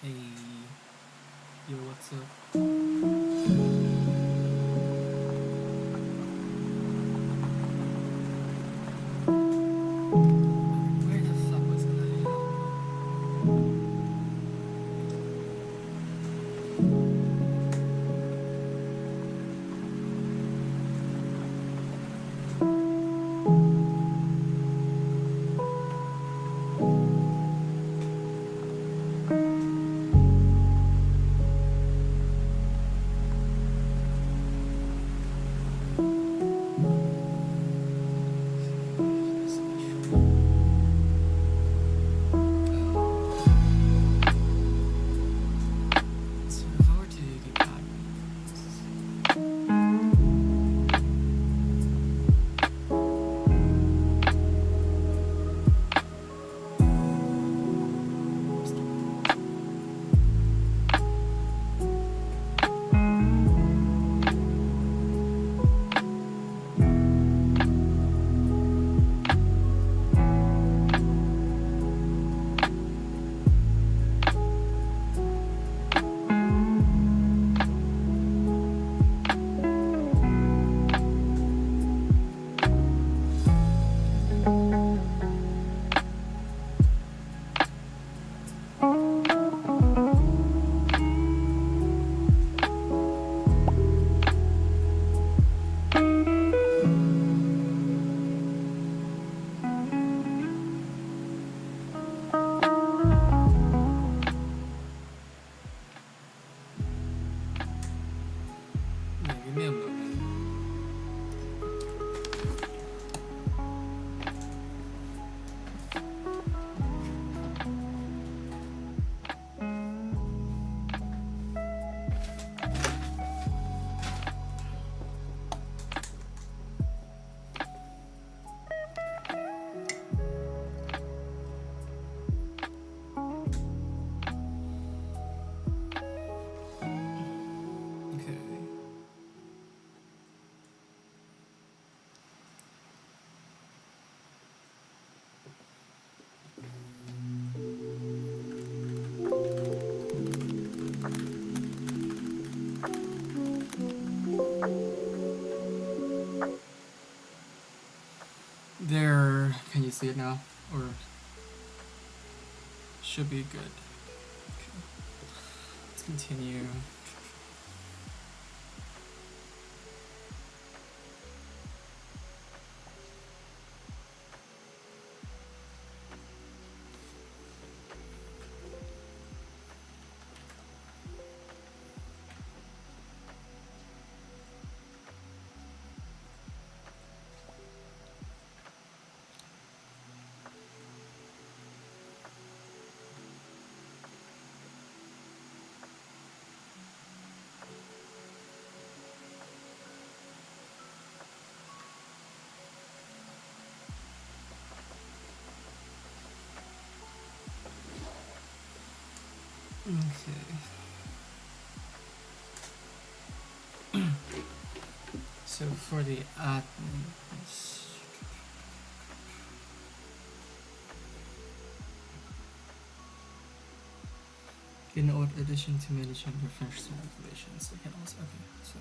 Hey, yo, what's up? Where the fuck was I? So if I were to do give me a moment. Okay. There, can you see it now? Or should be good. Okay. Let's continue. Okay. So for the admins, in addition to managing your personal information, so you can also, okay, so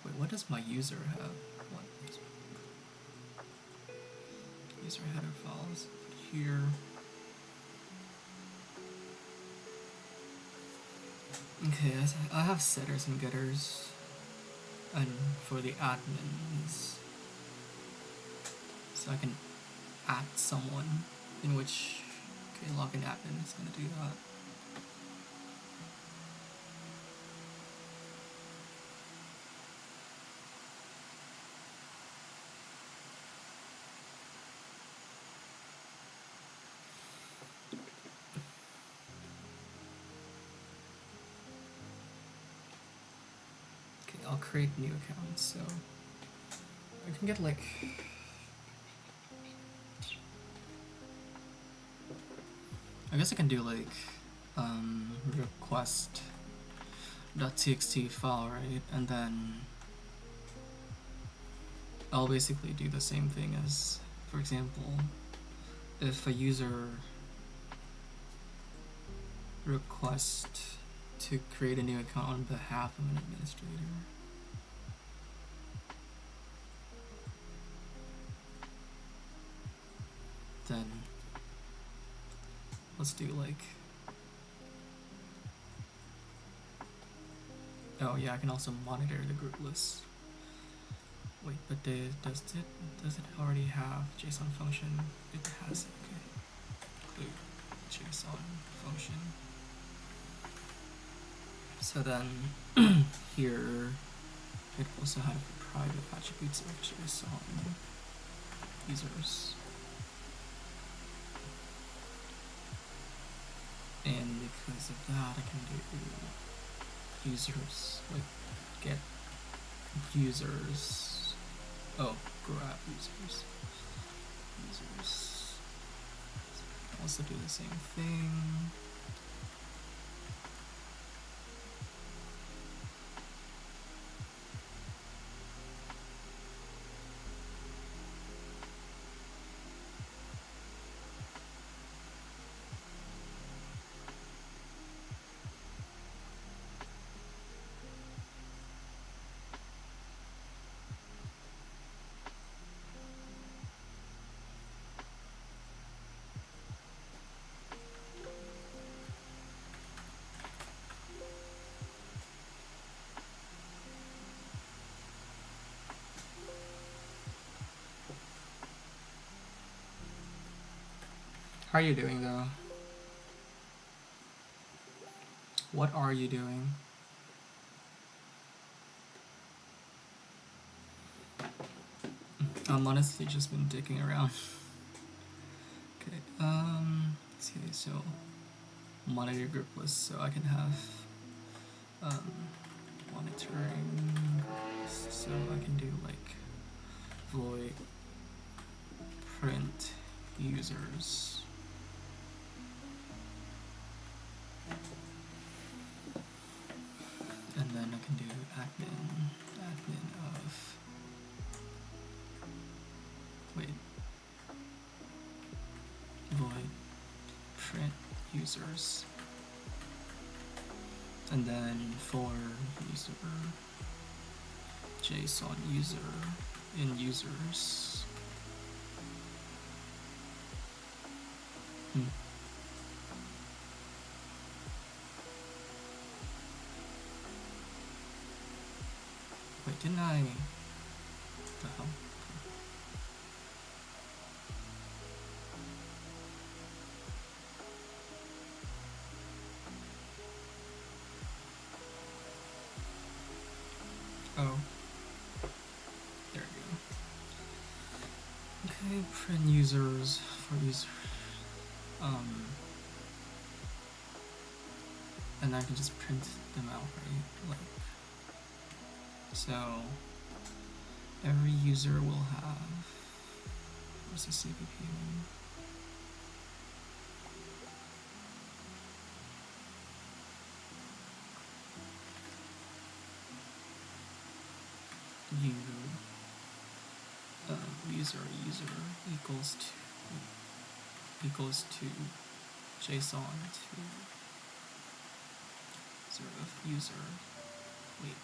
wait, what does my user have? What user header files here? Okay, I have setters and getters, and for the admins, so I can add someone, in which, okay, login admin is gonna do that. I'll create new accounts, so I can get like I guess I can do like request.txt file, right? And then I'll basically do the same thing as, for example, if a user request to create a new account on behalf of an administrator. Then let's do like, oh yeah, I can also monitor the group list. Wait, but does it already have JSON function? It has, okay. Include JSON function. So then here it also has private attributes of JSON users. And because of that, I can do users, like get users. Oh, grab users. Users. Also do the same thing. How are you doing though? What are you doing? I'm honestly just been digging around. Okay, let's see, so monitor group list, so I can have monitoring group list, so I can do like void print users. And then I can do admin of, wait, void print users. And then for user, JSON user in users. Wait, didn't I? What the hell? Oh. There we go. Okay, print users for user. And I can just print them out, right? Like, so every user will have, where's the CPP one? User equals to JSON to sort of user. Wait.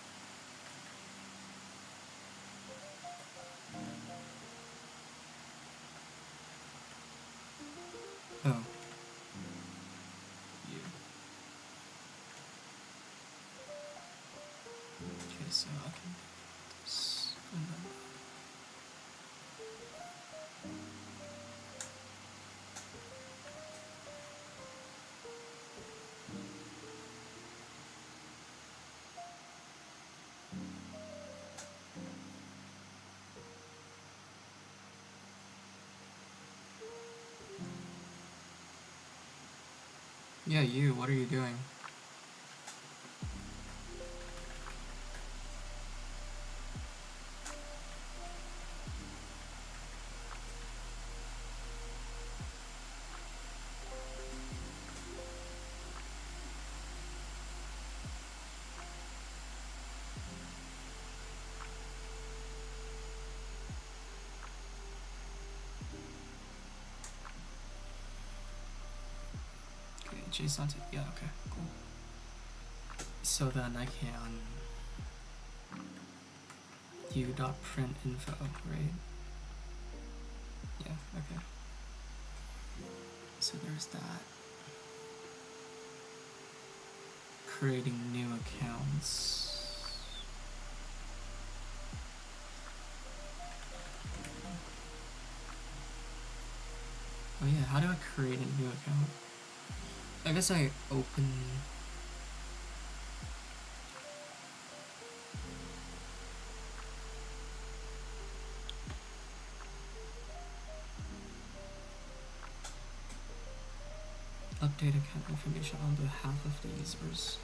Oh. You. Okay, so I can do this and then. Yeah, you, what are you doing? Okay. JSON to, yeah, okay, cool. So then I can u.print info, right? Yeah, okay. So there's that. Creating new accounts. Oh yeah, how do I create a new account? I guess I open... Update account information on behalf of the users.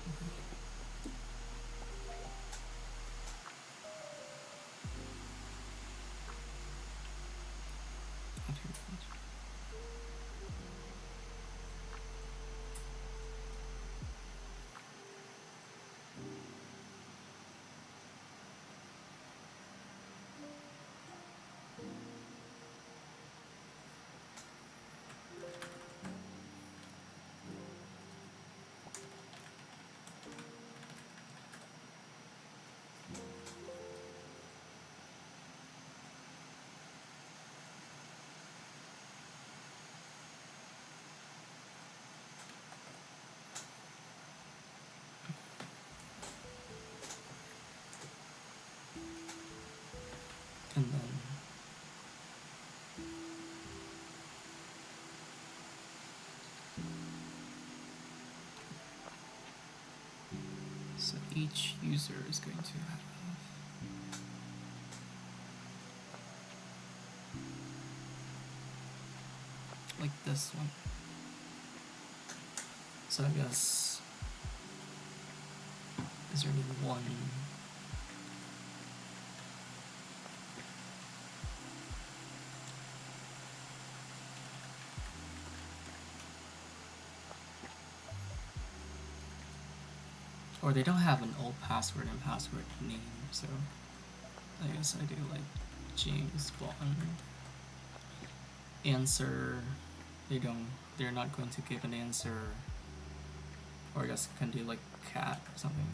And then so each user is going to have like this one. So I guess is there only one? Or they don't have an old password and password name, so I guess I do like James Bond. Answer, they're not going to give an answer. Or I guess I can do like cat or something.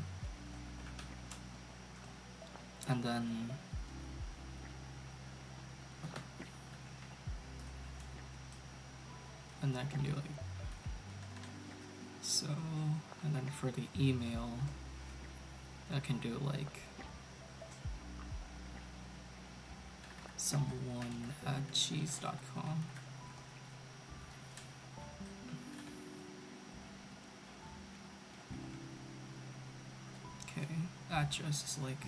And then I can do like so, and then for the email I can do like someone@cheese.com. Okay, address is like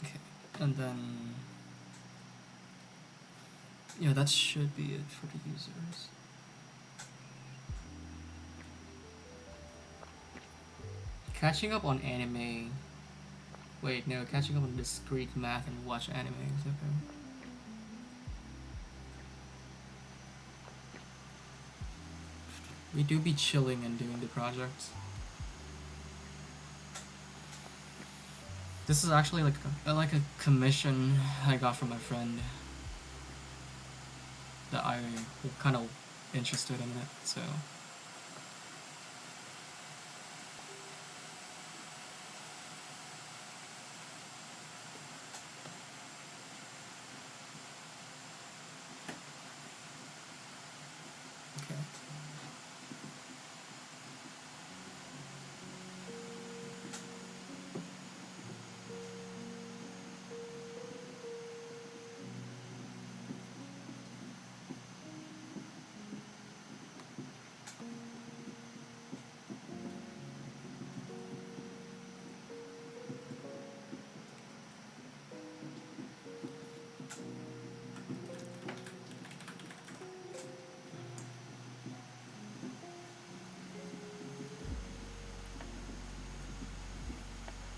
okay, and then yeah, that should be it for the users. Catching up on anime. Wait, no, catching up on discrete math and watch anime. Okay. We do be chilling and doing the projects. This is actually like a commission I got from my friend that I kind of interested in it, so. Okay.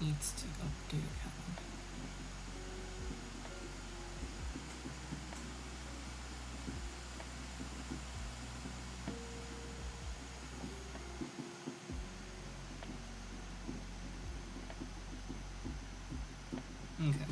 Needs to update account. Okay.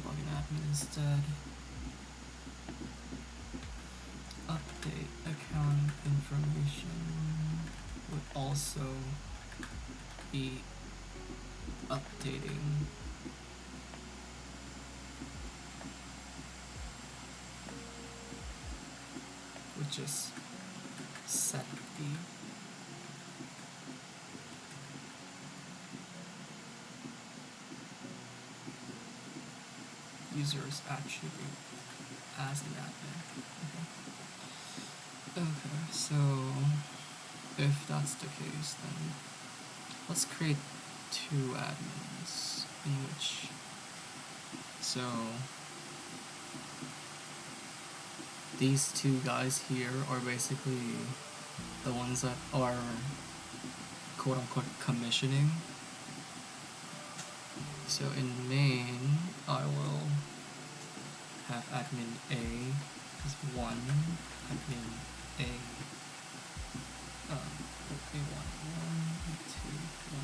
Login admin instead. Update account information would also be updating which is set the user's attribute as an admin. Okay, so if that's the case, then let's create two admins in which, so these two guys here are basically the ones that are quote-unquote commissioning. So in main, I will have admin A as 1, admin A, A1, 1, 2, 1,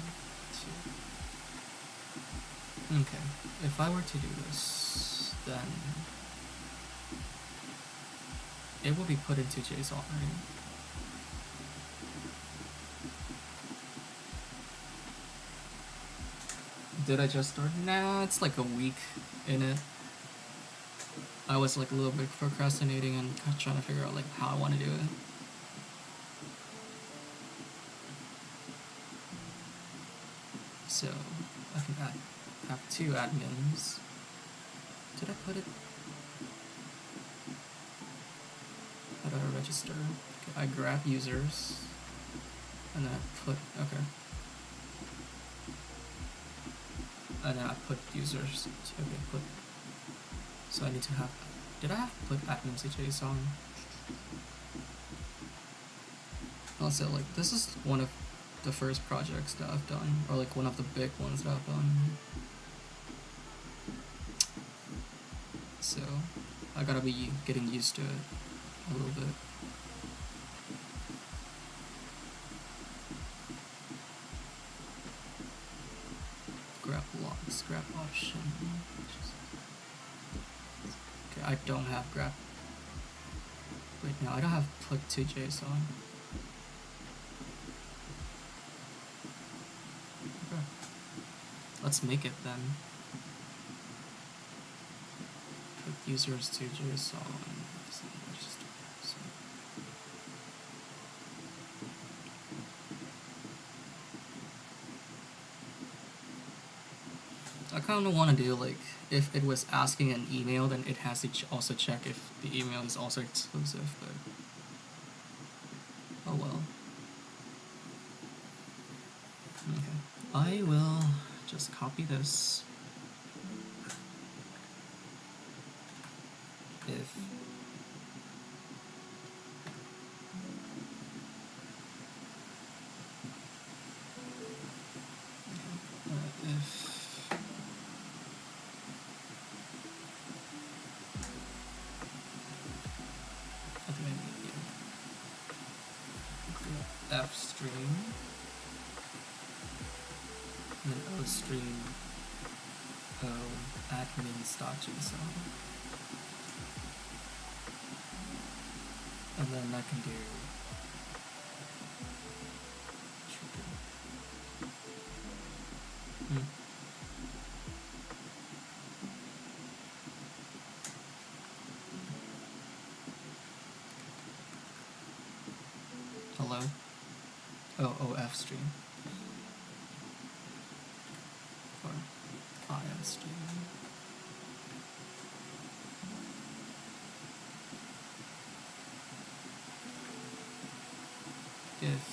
2. Okay, if I were to do this, then it will be put into JSON, right? Did I just start? Nah, it's like a week in it. I was like a little bit procrastinating and trying to figure out like how I want to do it. So I can have two admins. Did I put it? How do I register? Okay, I grab users and then I put, okay. And then I put users, okay, put, so I need to have, did I have put admin to JSON? Also, like, this is one of the first projects that I've done, or like one of the big ones that I've done. So, I gotta be getting used to it a little bit. Grab logs, grab option. Okay, I don't have grab. Wait, no, I don't have put to JSON. Okay. Let's make it then. Put users to JSON. I kind of want to do like, if it was asking an email, then it has to also check if the email is also exclusive, but oh well. Okay, I will just copy this. If F stream and then O stream O admins.json, and then I can do hello. Oh, OF stream. Or IM stream. If,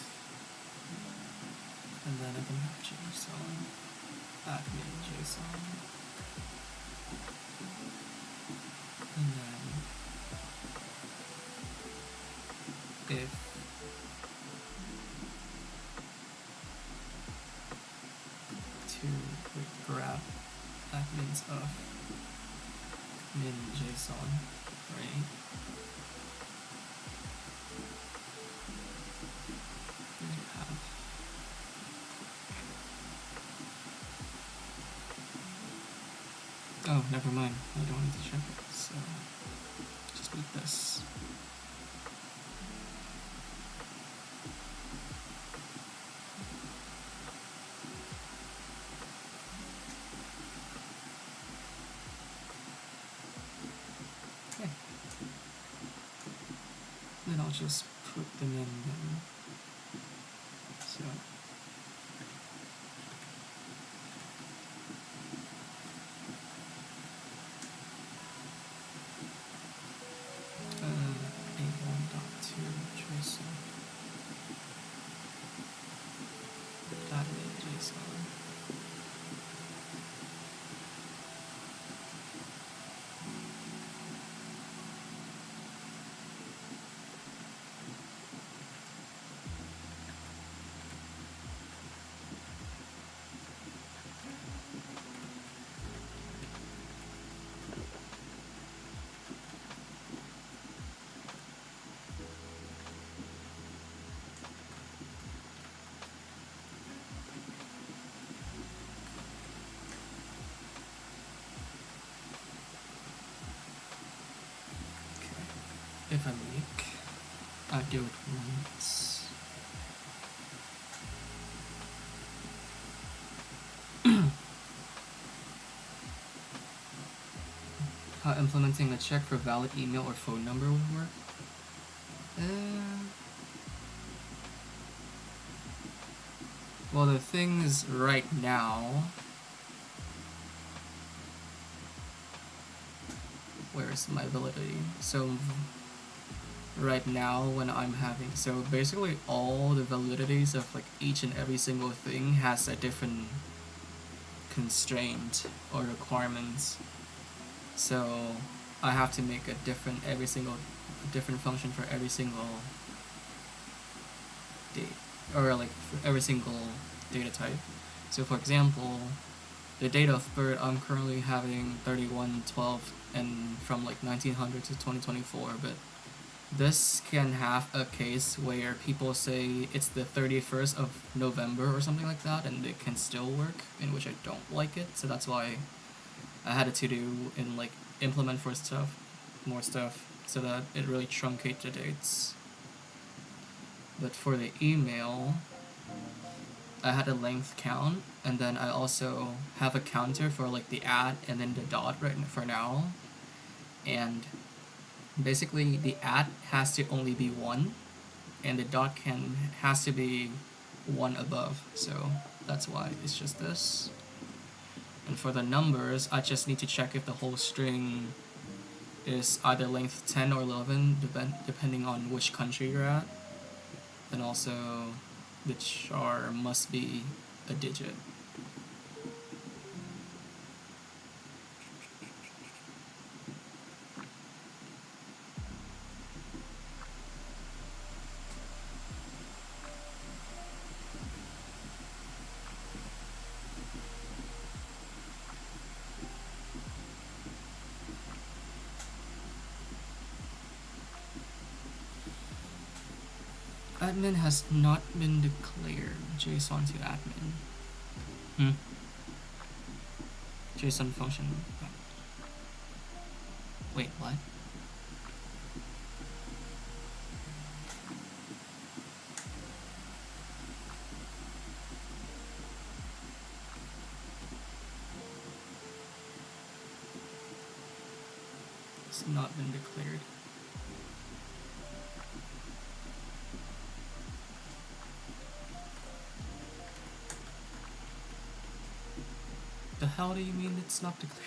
and then I can have JSON, admin JSON, and then if to grab admins of min JSON, right? Then you have oh, never mind. I don't need to check it. So just leave this. Okay. Then I'll just put them in then. So A1.2 JSON, admin JSON. If I make, I do it once. How implementing a check for valid email or phone number would work? Well, the thing is, right now, where's my validity? So right now when I'm having, so basically all the validities of like each and every single thing has a different constraint or requirements. So I have to make a different different function for every single date, or like for every single data type. So for example, the date of birth, I'm currently having 3112 and from like 1900 to 2024, but this can have a case where people say it's the 31st of November or something like that, and it can still work, in which I don't like it. So that's why I had it to do and like implement more stuff, so that it really truncates the dates. But for the email, I had a length count, and then I also have a counter for like the @ and then the dot right for now. And basically the @ has to only be 1, and the dot has to be 1 above. So that's why it's just this. And for the numbers, I just need to check if the whole string is either length 10 or 11, depending on which country you're at. And also the char must be a digit. Admin has not been declared. JSON to admin. JSON function. Wait, what? It's not been declared. hell do you mean it's not declared?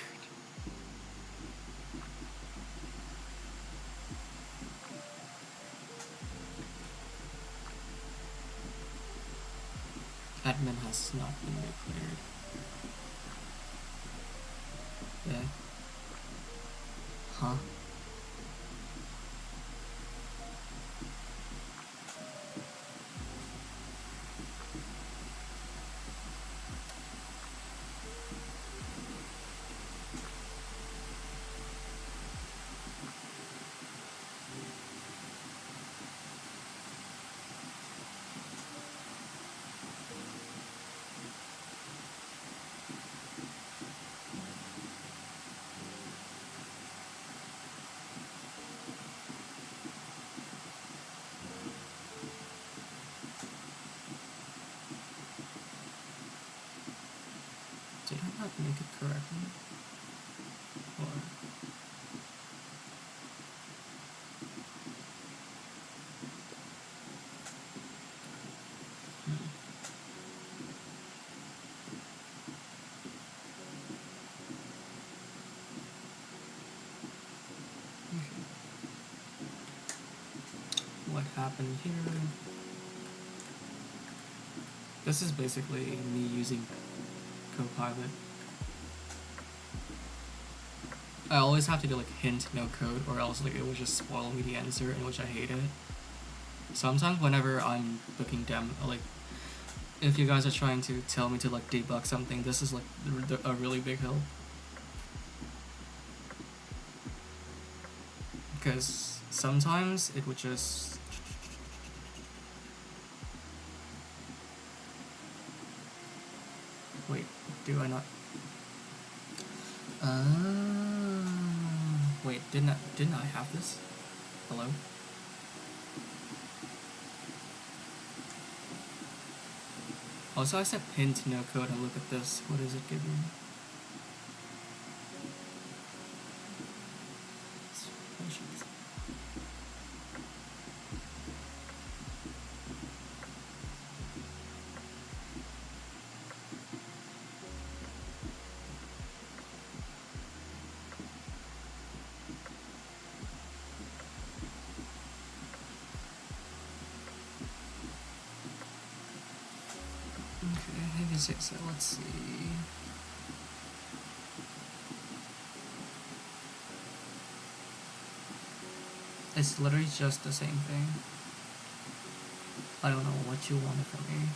Admin has not been declared. Yeah. Huh? Did I not make it correctly? Or... What happened here? This is basically me using Copilot. I always have to do like hint no code, or else like it will just spoil me the answer, in which I hate it. Sometimes whenever I'm looking like if you guys are trying to tell me to like debug something, this is like a really big help. Because sometimes it would just... Wait, do I not... Wait, didn't I have this? Hello? Also, I said hint no code, and look at this. What is it giving me? So let's see. It's literally just the same thing. I don't know what you wanted from me.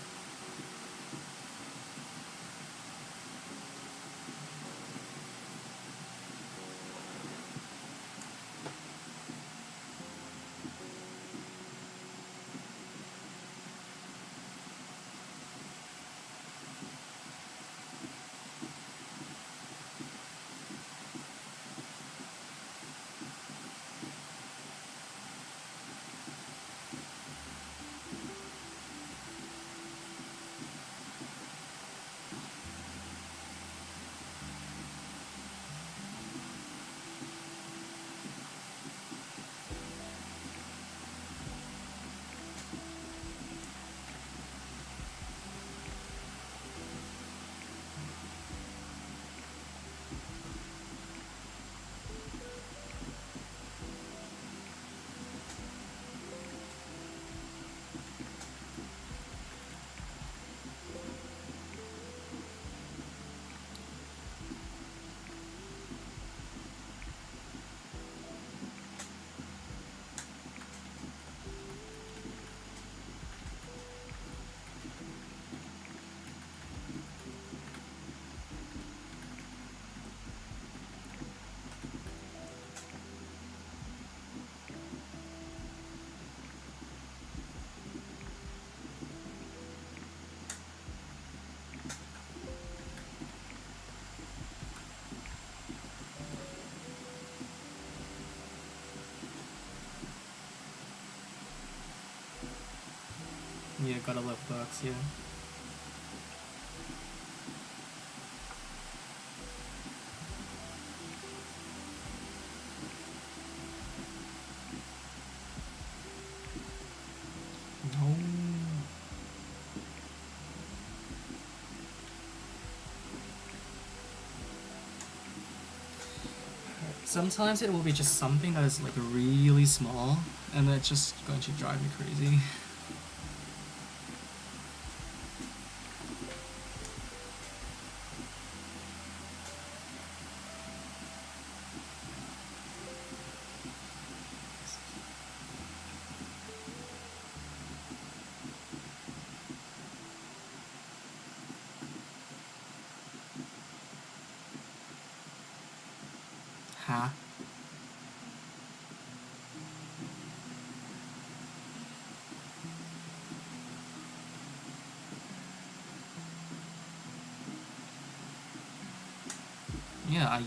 Yeah, gotta love bugs, yeah. No. Sometimes it will be just something that is like really small, and it's just going to drive me crazy. Huh? Yeah,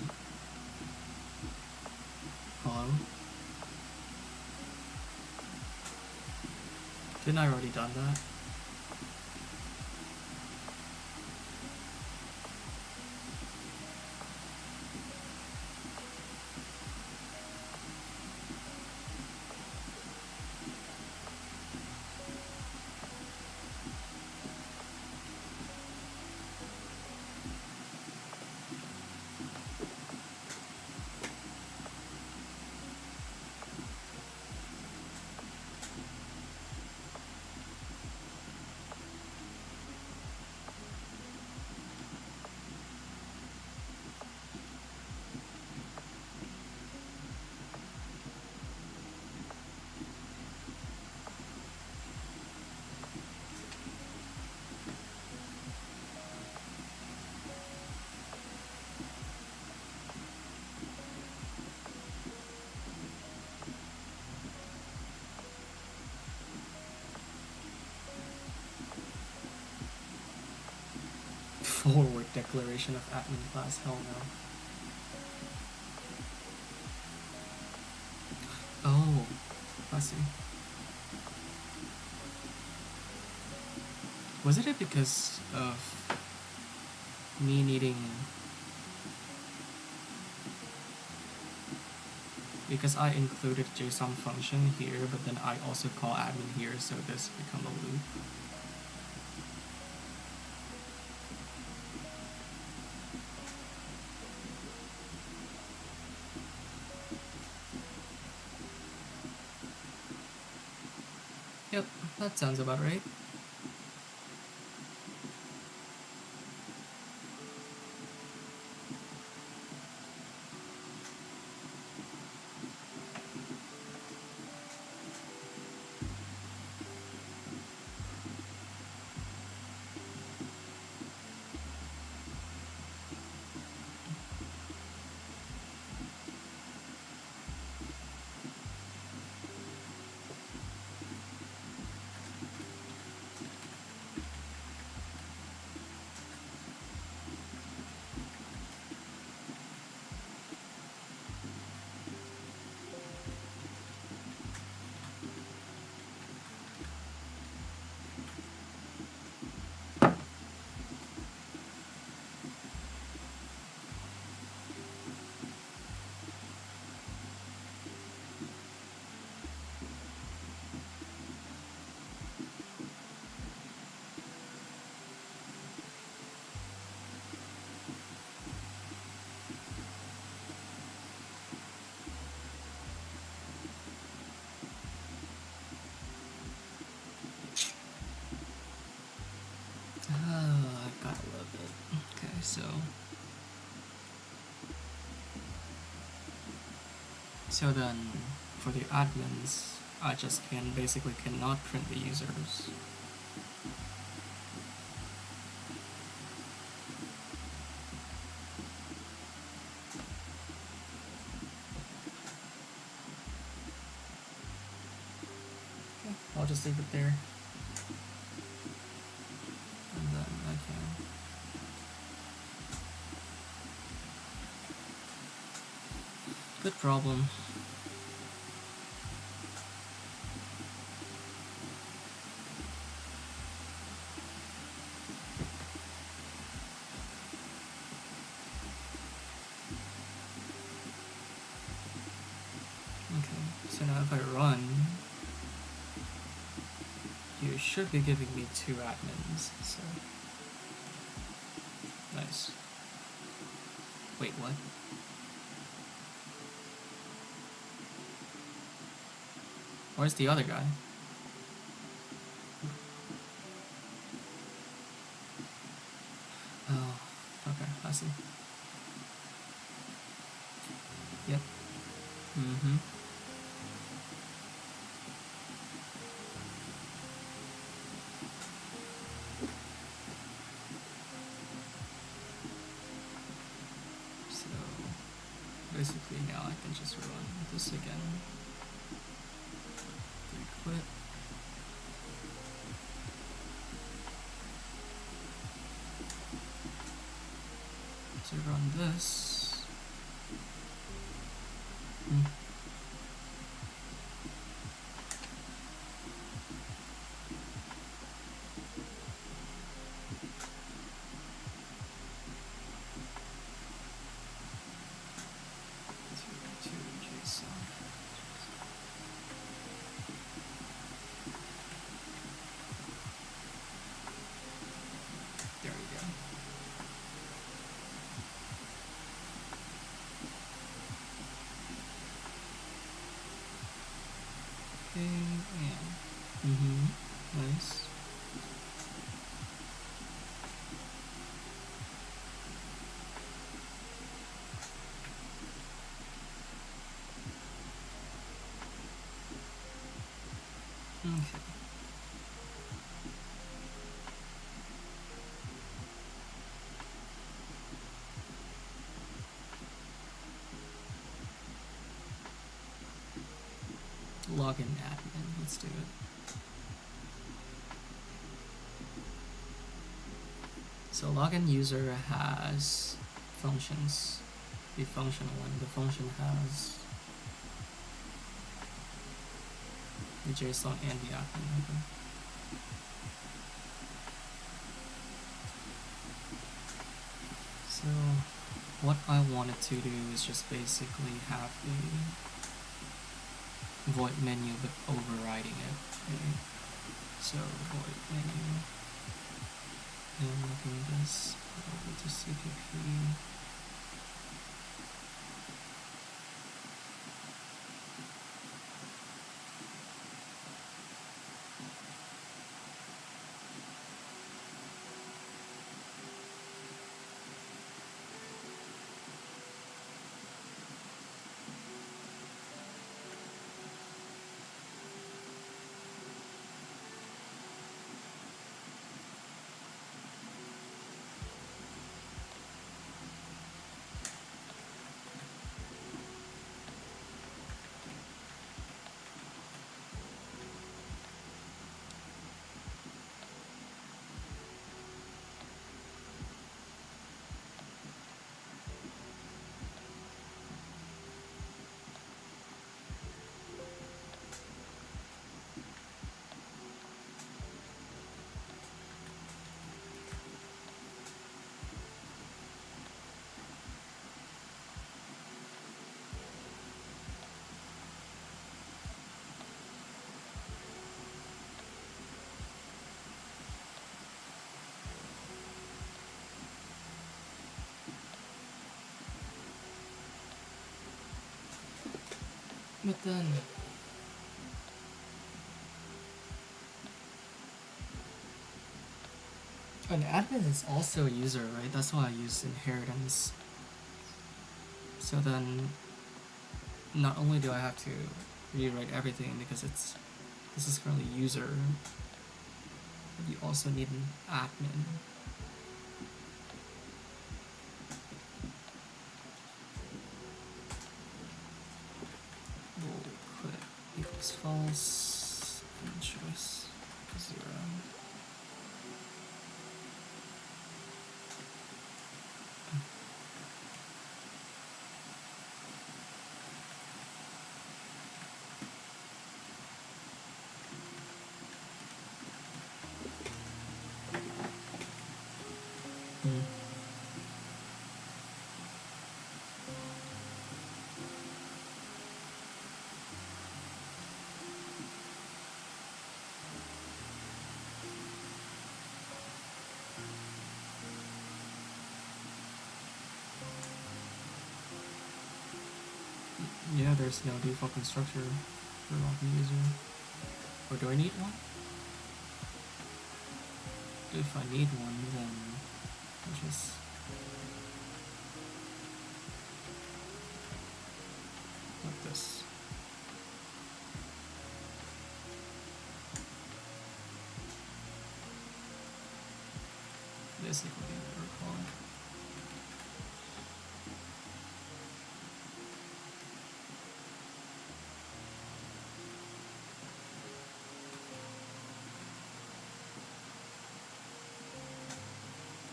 Hello? Didn't I already done that? Forward declaration of admin class, hell no. Oh, I see. Wasn't it because of me needing... Because I included JSON function here, but then I also call admin here, so this become a loop. Yep, that sounds about right. I gotta love it. Okay, so... So then, for the admins, I just basically cannot print the users. Okay, I'll just leave it there. And then I can... Good problem. Okay, so now if I run, you should be giving me 2 admins, so... Nice. Wait, what? Where's the other guy? Oh, okay, I see. Yep. Mm-hmm. So basically now I can just run this again. Quit. So run this. Hmm. There we go. Okay, and nice. Okay. Login admin, let's do it. So login user has functions, the functional one. The function has the JSON and the admin number. So what I wanted to do is just basically have a void menu but overriding it. Okay. So void menu, and looking at this over to CPP. But then an admin is also a user, right? That's why I use inheritance. So then not only do I have to rewrite everything because this is currently user, but you also need an admin. We'll quit equals false and choice 0. Yeah, there's no default constructor. for login user. Or do I need one? If I need one, then I'll just like this. Basically what we're calling.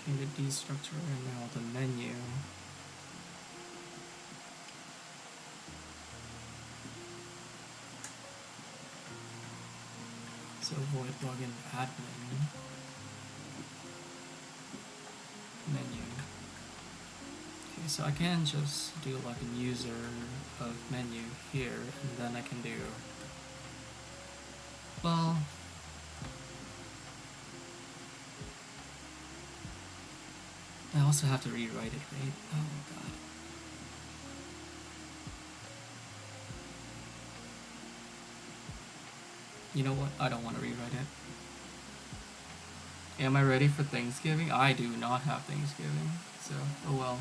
Okay, the destructure and now the menu. So void login admin menu. Okay, so I can just do like a user of menu here, and then I can do, well, I also have to rewrite it, right? Oh god. You know what? I don't want to rewrite it. Am I ready for Thanksgiving? I do not have Thanksgiving, so oh well.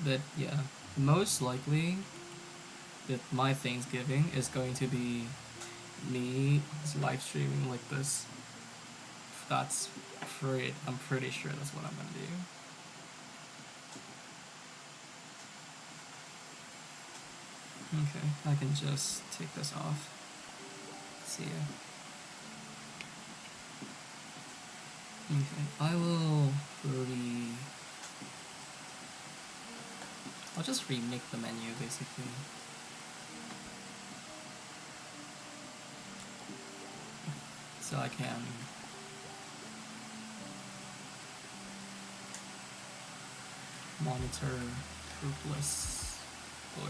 But yeah, most likely that my Thanksgiving is going to be me live streaming like this. That's I'm pretty sure that's what I'm gonna do. Okay, I can just take this off. See ya. Okay, I'll just remake the menu basically. So I can monitor groupless or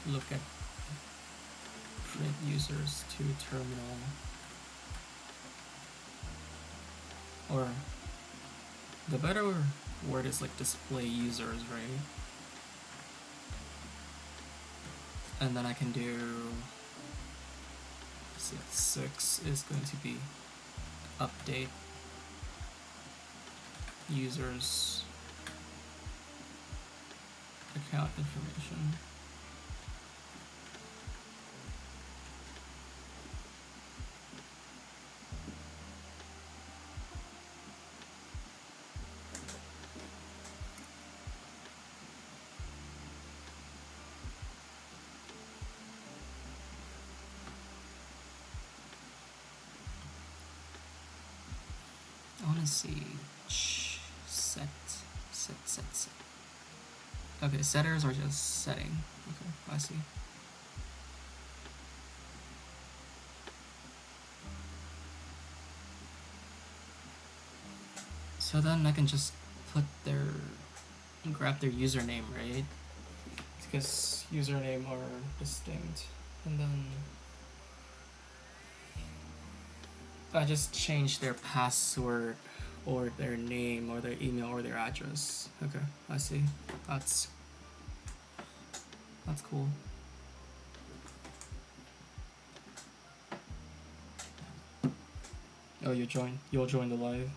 look at print users to terminal, or the better word is like display users, right? And then I can do 6 is going to be update users account information. I want to see set. Okay, setters are just setting. Okay, I see. So then I can just grab their username, right? Because username are distinct, and then I just change their password or their name or their email or their address. Okay, I see. That's cool. Oh, you'll join the live.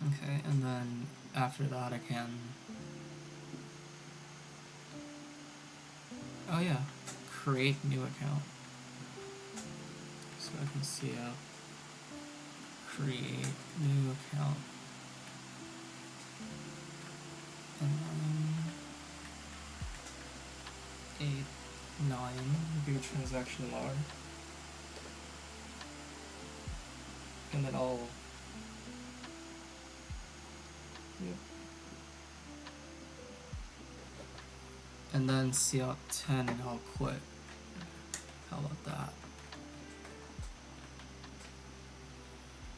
Okay, and then after that I can, oh yeah, create new account. So I can see create new account. And then 8, 9, view transaction log. And then I'll, yep. And then cout 10 and I'll quit. How about that?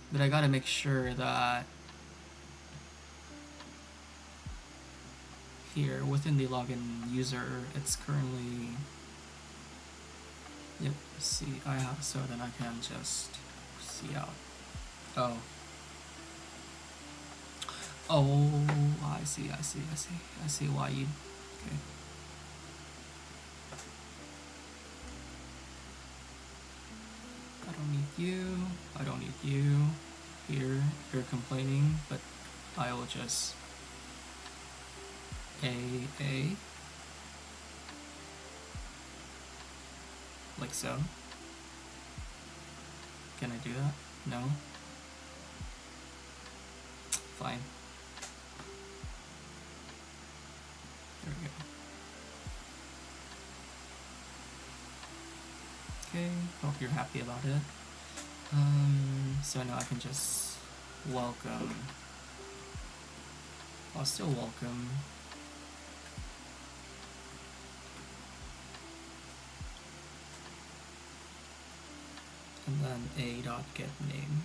But I gotta make sure that here within the login user, it's currently, yep, see, I have, so then I can just see out. Oh. Oh, I see why you, okay. I don't need you, I don't need you. Here, you're complaining, but I will just A, like so. Can I do that? No? Fine. There we go. Okay, hope you're happy about it. So now I can just welcome. I'll still welcome. And then a.getName.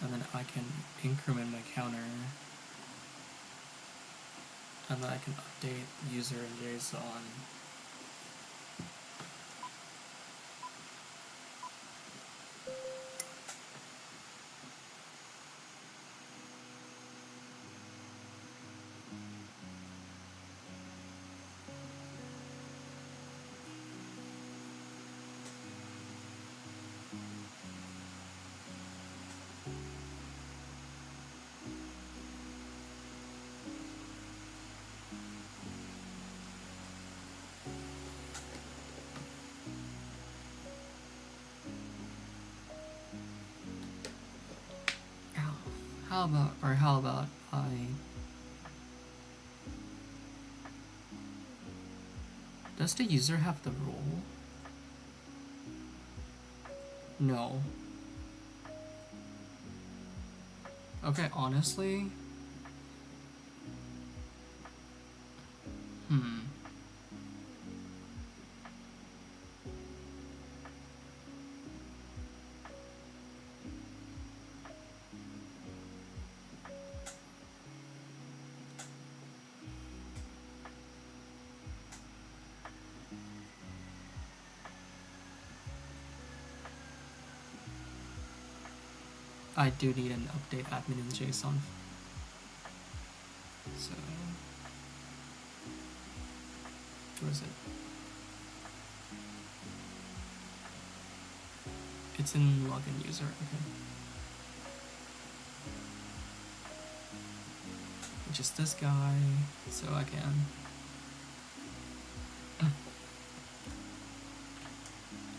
And then I can increment my counter. And then I can update user in JSON. How about does the user have the role? No. Okay, honestly. I do need an update admin in JSON. So, where is it? It's in login user, okay. Which is this guy, so I can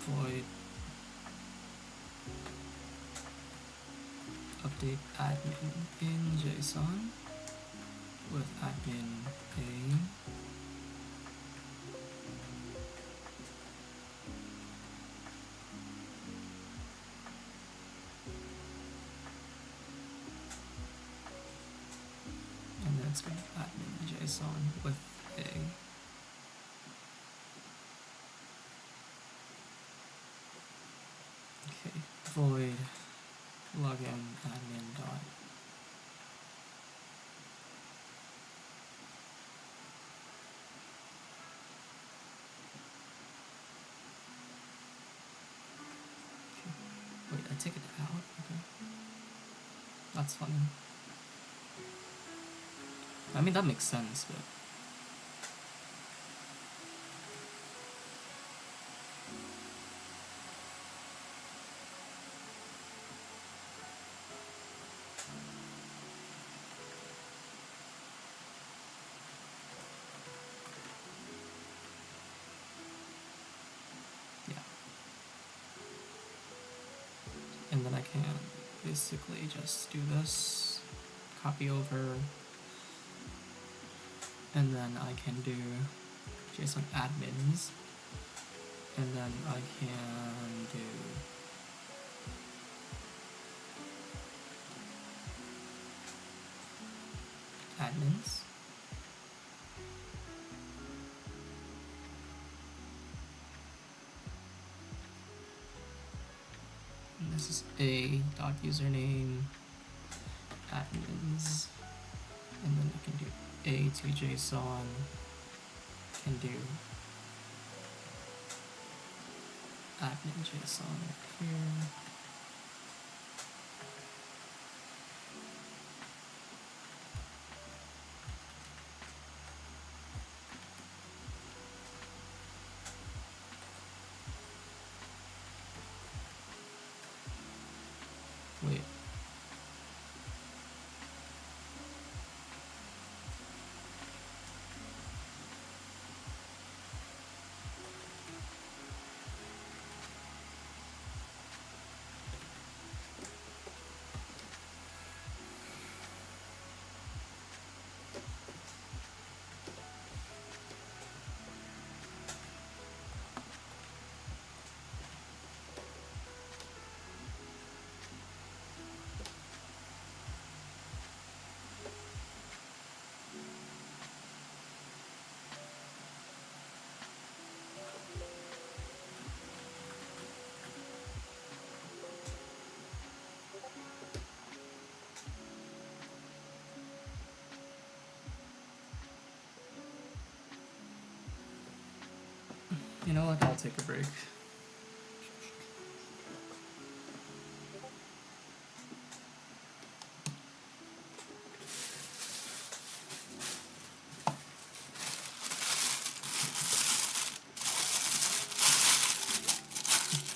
void update admin in JSON with admin a. And then it's going to admin JSON with a. Okay, void login admin dot. Wait, I take it out? Okay. That's funny. I mean, that makes sense, but... yeah. And then I can basically just do this, copy over, and then I can do JSON admins, and then I can do admins. And this is a dot username admins, and then I can do a to JSON, can do admin JSON right here. Wait. You know what? I'll take a break.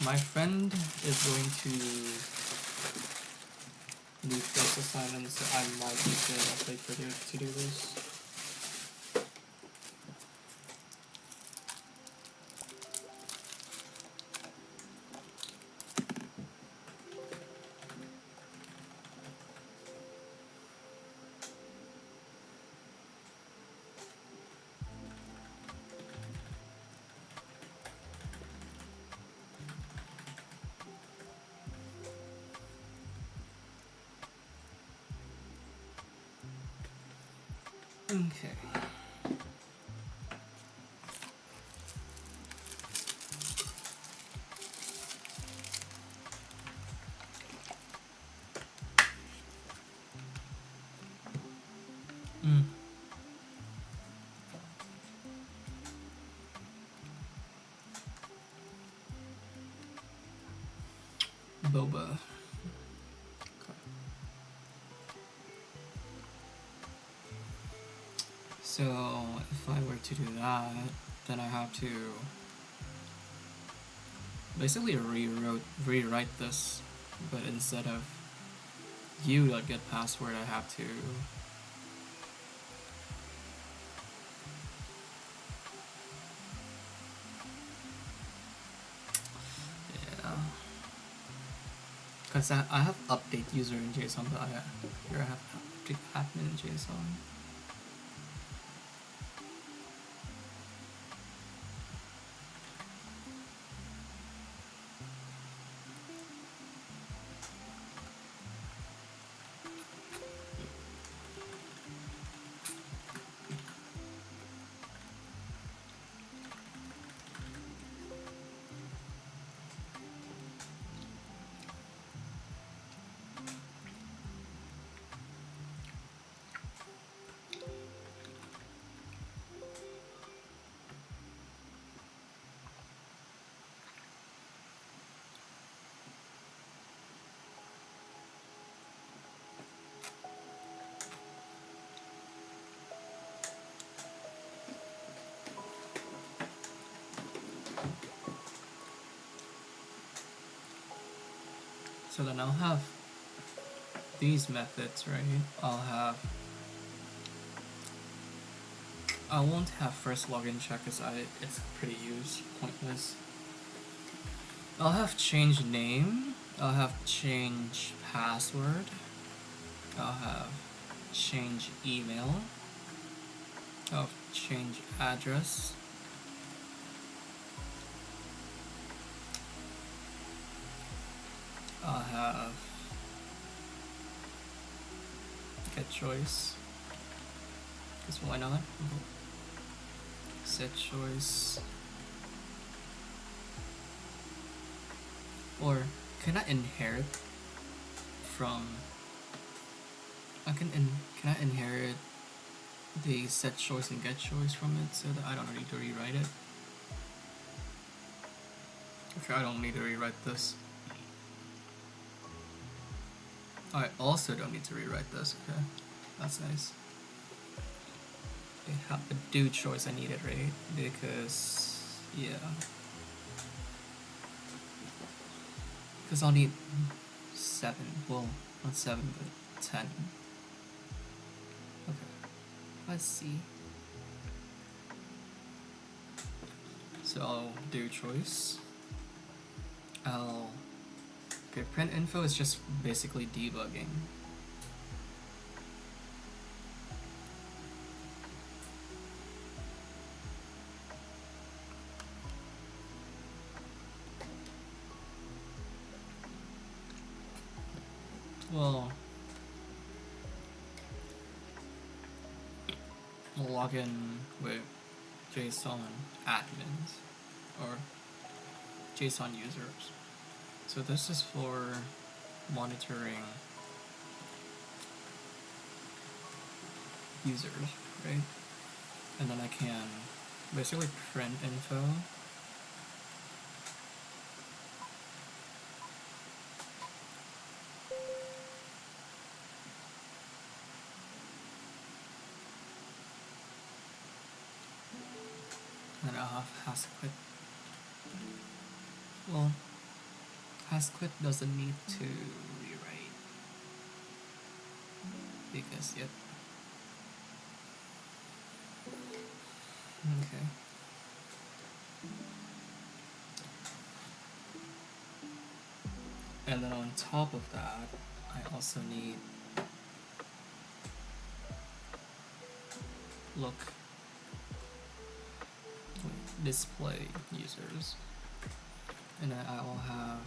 My friend is going to leave those assignments, so I might need to update for their to-do list. Okay. Boba. Okay. So if I were to do that, then I have to basically rewrite this, but instead of u.get password, I have to because I have update user in JSON, but here I have update admin in JSON. So then I'll have these methods, right? I won't have first login check because it's pretty pointless. I'll have change name, I'll have change password, I'll have change email, I'll have change address, I'll have get choice, Because why not? Set choice. Or can I inherit from? Can I inherit the set choice and get choice from it so that I don't need to rewrite it? Okay, I don't need to rewrite this. I also don't need to rewrite this. Okay, that's nice. The do choice I needed, right? Because yeah, because I'll need 7. Well, not 7, but 10. Okay, let's see. So I'll do choice. Okay, print info is just basically debugging. Well, we'll log in with JSON admins or JSON users. So this is for monitoring users, right? And then I can basically print info. And I'll have hasquit. Well, hasquit doesn't need to rewrite because yep. Okay. And then on top of that, I also need display users, and then I will have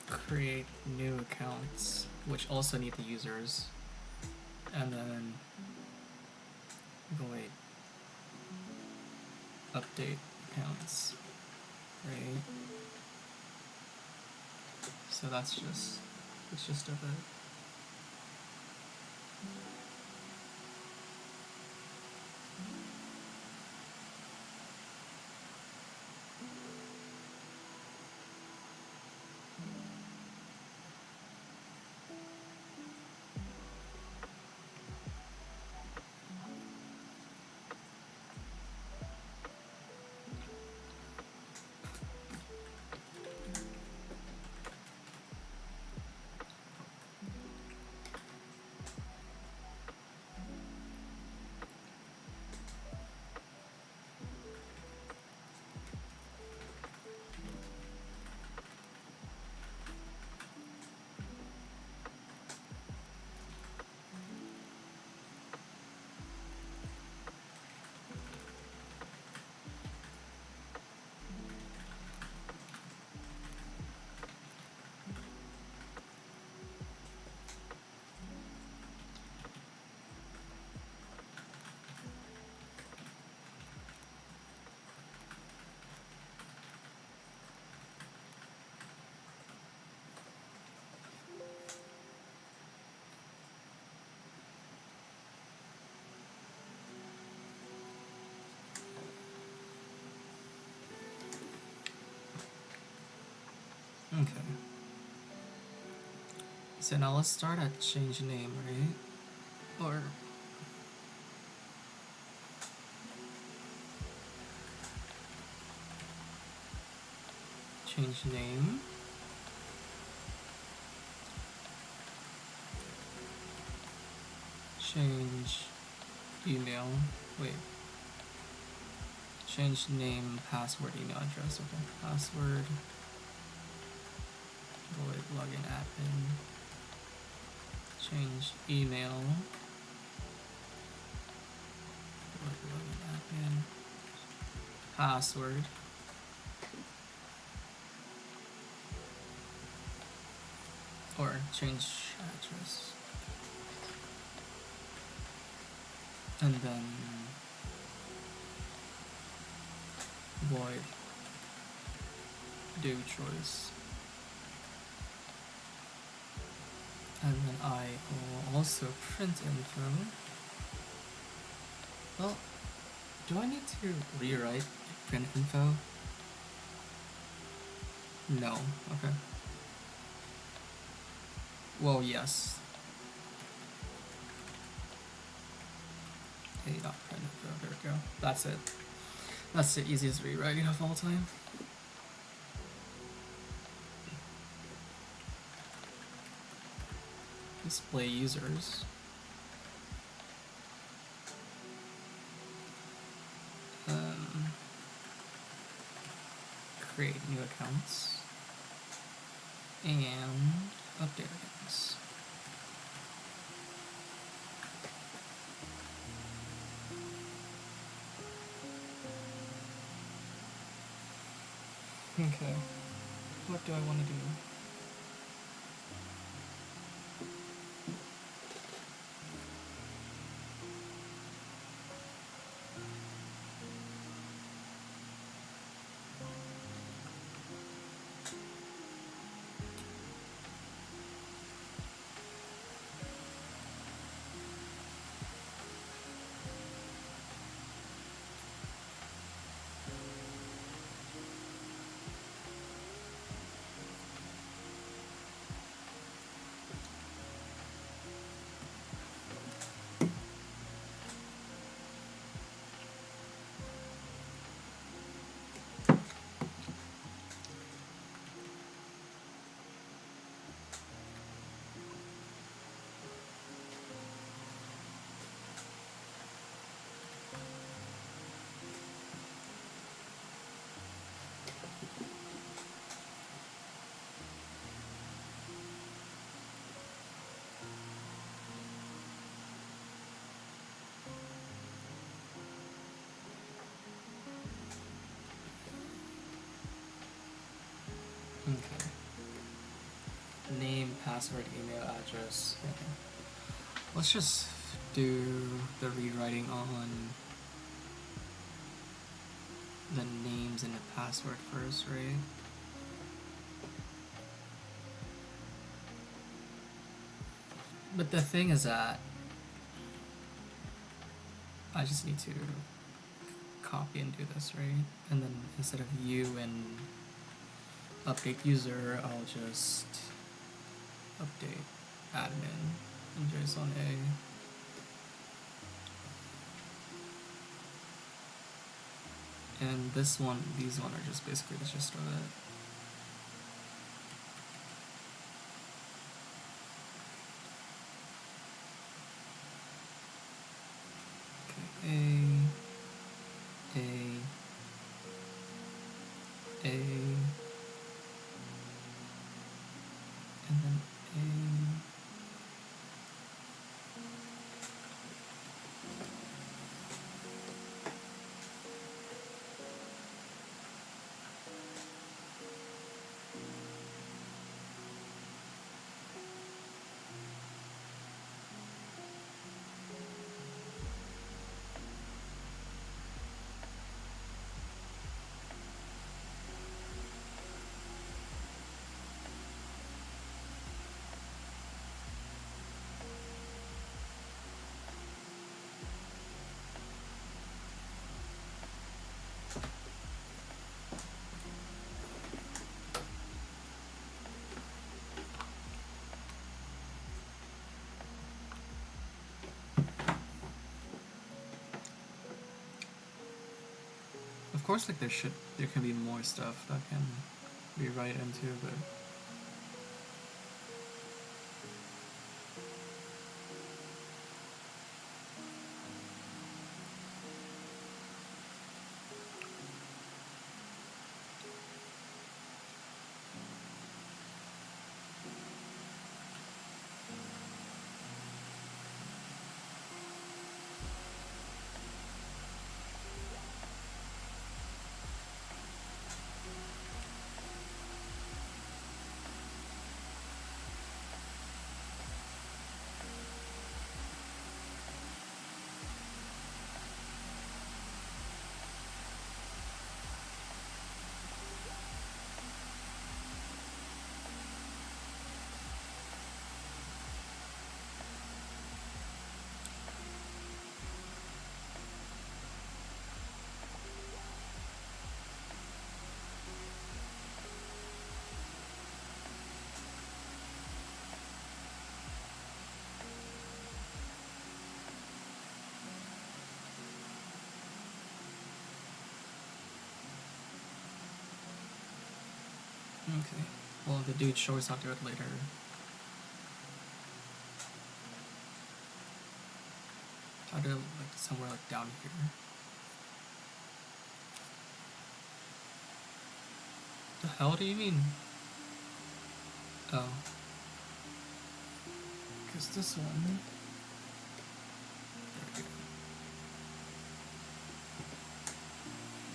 create new accounts, which also need the users, and then void update accounts, right? So that's just it's just of it. Okay. So now let's start at change name, right? Or change name. Change email. Wait. Change name, password, email address. Okay. Password. Void login admin. Change email. Void login admin. Password. or change address, and then void do choice, and then I will also print info. Well, do I need to rewrite print info? No. Okay. Well, yes. A dot print info. There we go. That's it. That's the easiest rewriting of all time. Display users. Create new accounts and update accounts. Okay, what do I want to do? Okay. Name, password, email address. Okay. Let's just do the rewriting on the names and the password first, right? But the thing is that I just need to copy and do this, right? And then instead of you and update user, I'll just update admin in JSON A. And these one are just basically the gist of it. Okay, A, and then A. Of course, like there can be more stuff that can rewrite into, but Okay. Well, the dude shows, I'll do it later. I'll do it like somewhere like down here. The hell do you mean? Oh. Because this one... There we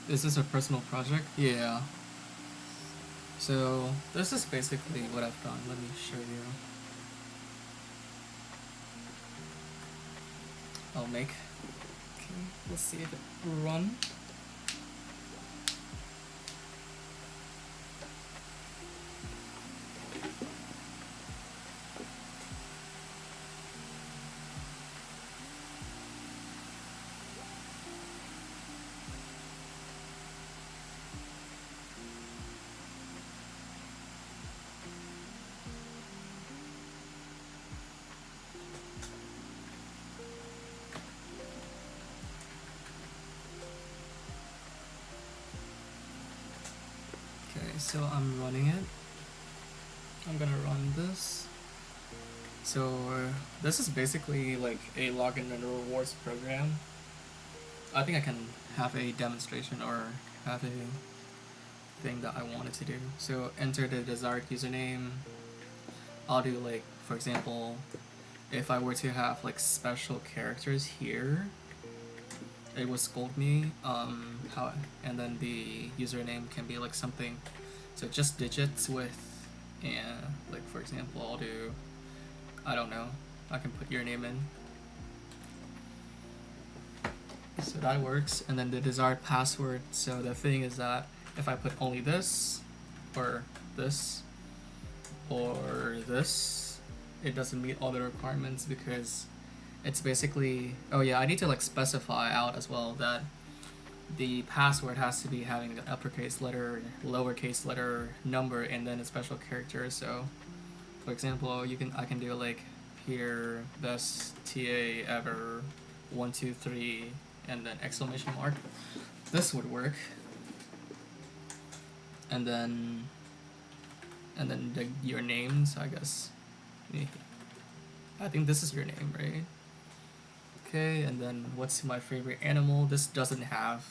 go. Is this a personal project? Yeah. So, this is basically what I've done. Let me show you. I'll make... Okay, let's see if it will run. So I'm running it. I'm gonna run this. So this is basically like a login and rewards program. I think I can have a demonstration or have a thing that I wanted to do. So enter the desired username. I'll do like, for example, if I were to have like special characters here, it would scold me. And then the username can be like something. So just digits with, and like for example, I'll do, I don't know, I can put your name in. So that works. And then the desired password. So the thing is that if I put only this, or this, or this, it doesn't meet all the requirements because it's basically, oh yeah, I need to like specify out as well that the password has to be having an uppercase letter, lowercase letter, number, and then a special character. So, for example, I can do like here, best TA ever, 1 2 3, and then exclamation mark. This would work. And then your names, I guess. I think this is your name, right? Okay, and then what's my favorite animal? This doesn't have.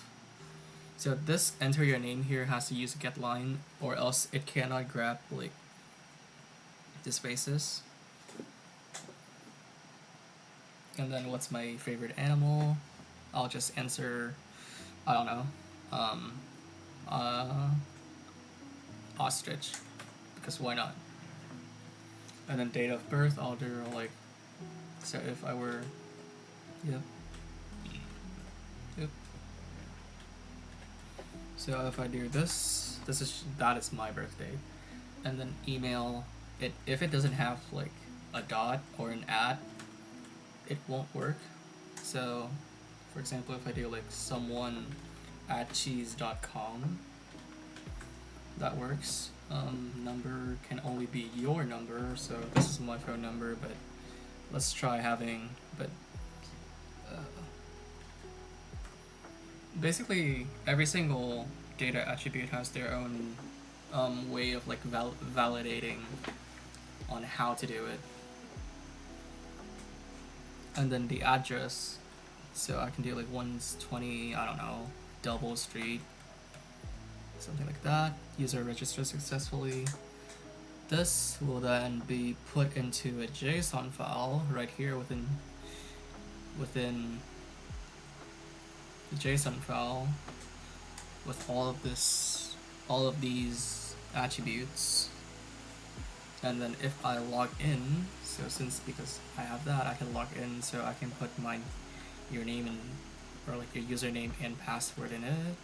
So this enter your name here has to use a get line, or else it cannot grab like the spaces. And then what's my favorite animal? I'll just answer, I don't know, ostrich, because why not? And then date of birth, I'll do like, so if I were, yep. So if I do this, that is my birthday. And then email, if it doesn't have like a dot or an at, it won't work. So for example, if I do like someone@cheese.com, that works. Number can only be your number, so this is my phone number, but let's try having, basically every single data attribute has their own way of like validating on how to do it. And then the address, so I can do like 120, I don't know, Double Street, something like that. User registered successfully. This will then be put into a JSON file right here within the JSON file with all of these attributes. And then if I log in, so because I have that, I can log in, so I can put your name and, or like your username and password in it.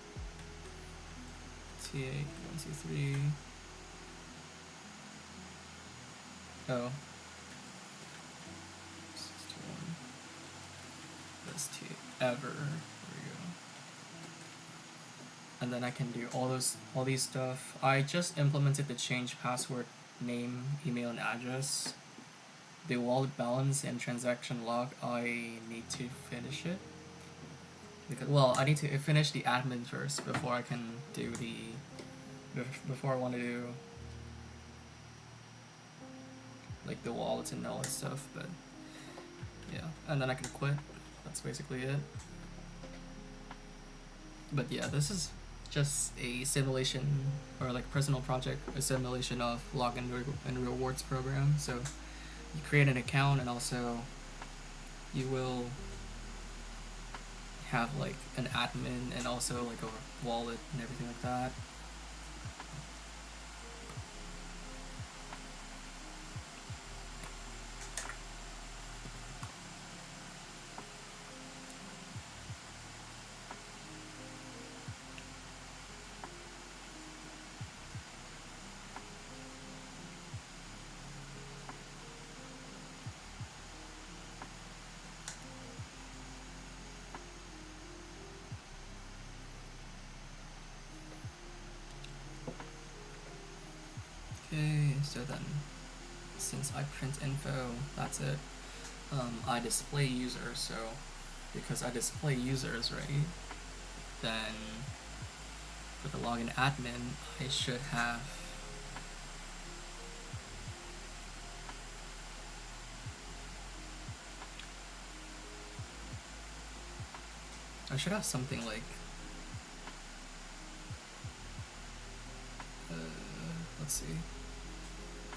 TA123. Oh. 61. Best TA ever. There we go. And then I can do all these stuff. I just implemented the change password, name, email, and address. The wallet balance and transaction log, I need to finish it. Because, well, I need to finish the admin first before I can do before I want to do like the wallets and all that stuff, but yeah, and then I can quit. That's basically it. But yeah, this is just a simulation or like personal project, a simulation of login and rewards program. So you create an account and also you will have like an admin and also like a wallet and everything like that. Okay, so then since I print info, that's it. I display users, so because I display users, right, then for the login admin, I should have something like let's see.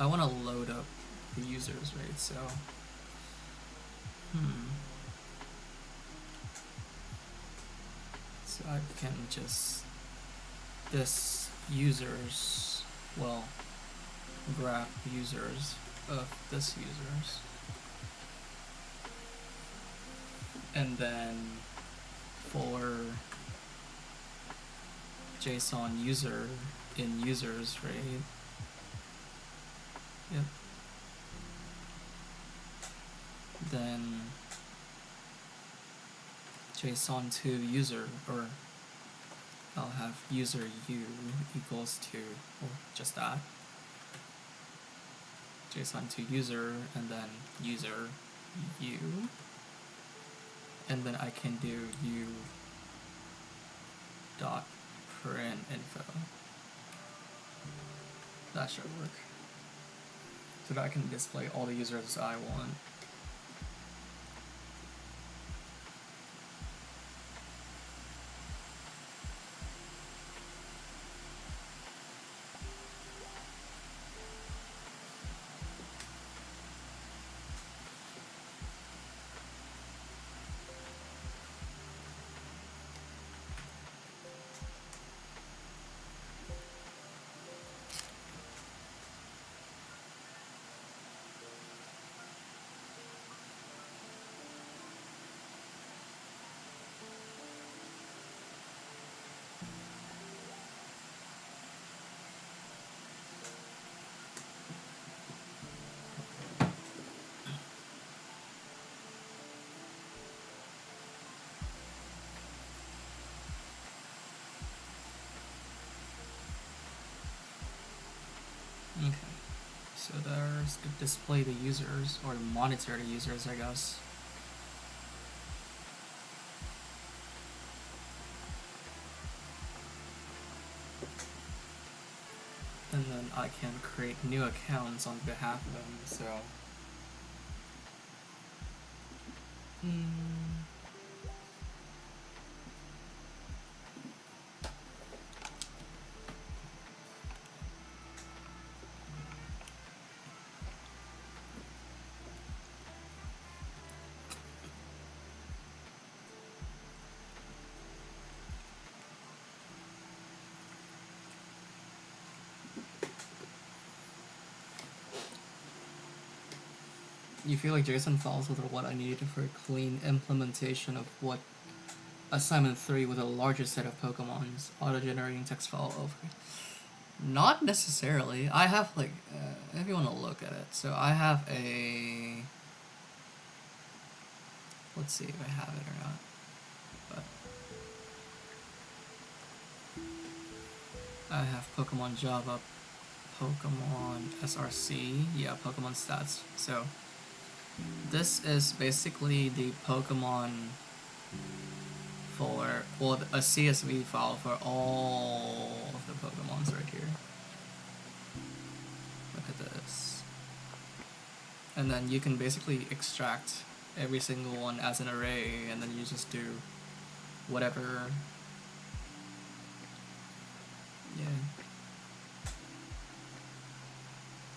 I want to load up the users, right? So so I can just this users, well, grab users of this users, and then for JSON user in users, right? Yep. Then JSON to user, or I'll have user u equals to, or just that, JSON to user, and then user u, and then I can do u dot print info. That should work. So that I can display all the users I want. Okay, so there's to display the users, or monitor the users, I guess. And then I can create new accounts on behalf of them, so you feel like JSON files are what I need for a clean implementation of what assignment 3 with a larger set of Pokemons, auto-generating text file over. Not necessarily. I have like, if you want to look at it, so I have a, let's see if I have it or not, but I have Pokemon Java, Pokemon SRC, yeah, Pokemon stats. So this is basically the Pokemon for, well, a CSV file for all of the Pokemons right here. Look at this. and then you can basically extract every single one as an array, and then you just do whatever. Yeah.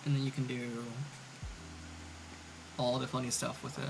And then you can do all the funny stuff with it.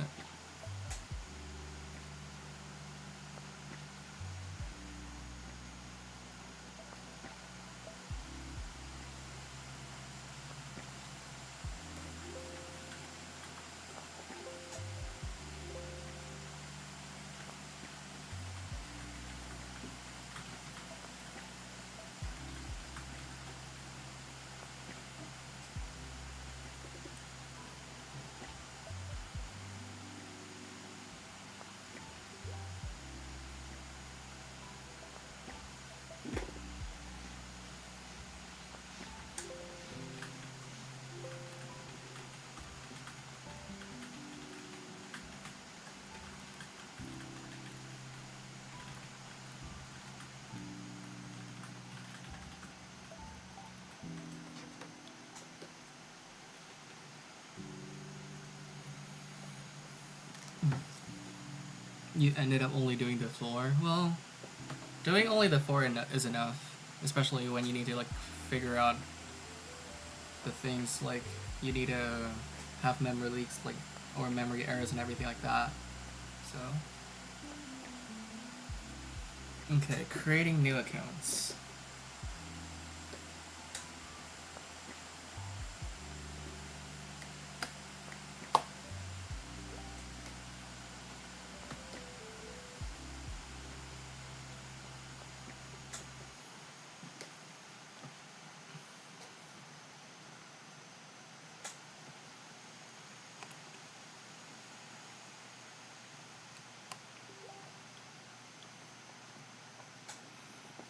You ended up only doing the floor. Well, doing only the floor is enough, especially when you need to like figure out the things like you need to have memory leaks, like, or memory errors and everything like that. So, okay, creating new accounts.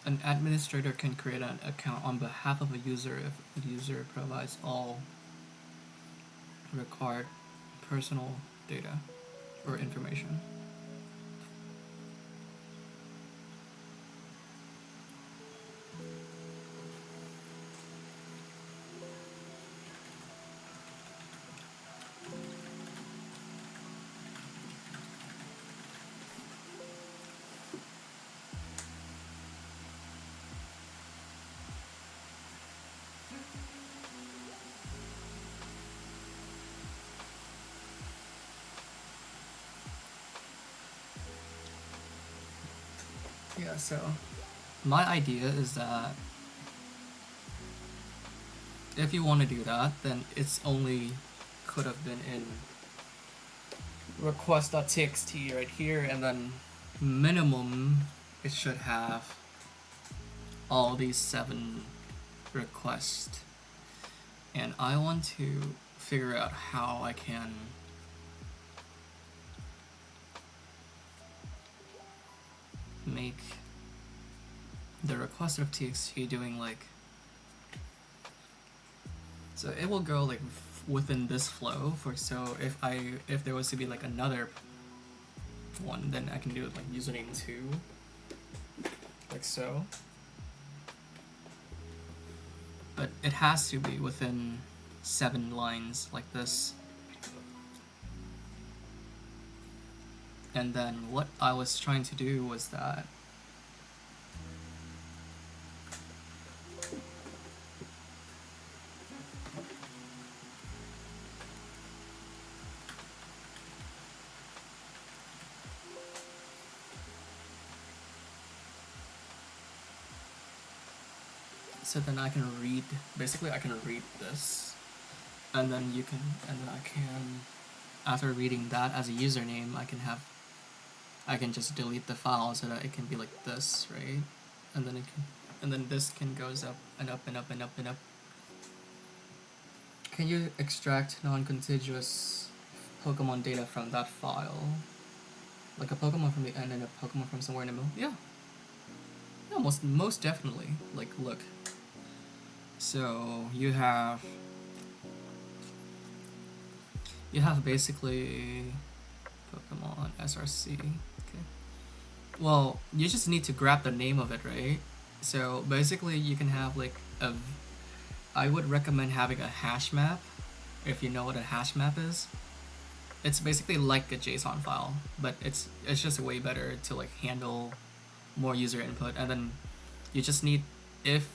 An administrator can create an account on behalf of a user if the user provides all required personal data or information. Yeah, so my idea is that if you want to do that, then it's only could have been in request.txt right here, and then minimum it should have all these 7 requests. And I want to figure out how I can make the request of txt doing like, so it will go like within this flow. For so if there was to be like another one, then I can do it like username 2, like so. But it has to be within 7 lines like this. And then what I was trying to do was that so then I can read, basically I can read this, and then you can, and then I can, after reading that as a username, I can just delete the file so that it can be like this, right? And then it can, and then this can goes up and up and up and up and up. Can you extract non-contiguous Pokemon data from that file? Like a Pokemon from the end and a Pokemon from somewhere in the middle? Yeah. Yeah, most definitely. Like, look. So you have basically Pokemon SRC. Okay. Well, you just need to grab the name of it, right? So basically you can have like I would recommend having a hash map if you know what a hash map is. It's basically like a JSON file, but it's just way better to like handle more user input. And then you just need if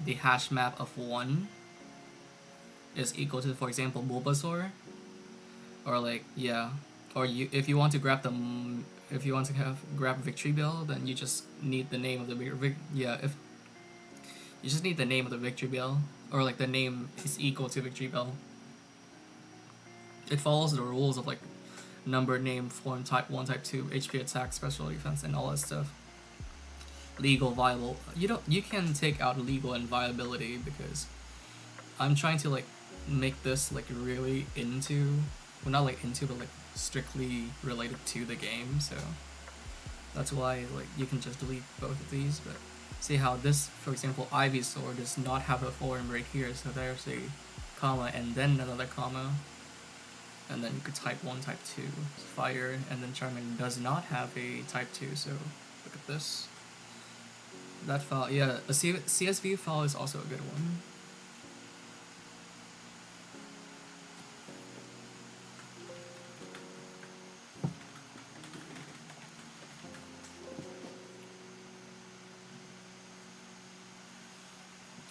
the hash map of 1 is equal to, for example, Bulbasaur, or like, yeah, or you if you want to grab grab Victory Bell, then you just need the name of the if you just need the name of the Victory Bell, or like the name is equal to Victory Bell. It follows the rules of like number, name, form, type 1, type 2, HP, attack, special defense, and all that stuff. Legal, viable. You can take out legal and viability, because I'm trying to like make this like really into, well, not like into, but like strictly related to the game. So that's why like you can just delete both of these. But see how this, for example, Ivysaur does not have a form right here. So there's a comma and then another comma. And then you could type 1, type 2, fire, and then Charmander does not have a type 2, so look at this. That file, yeah, a CSV file is also a good one.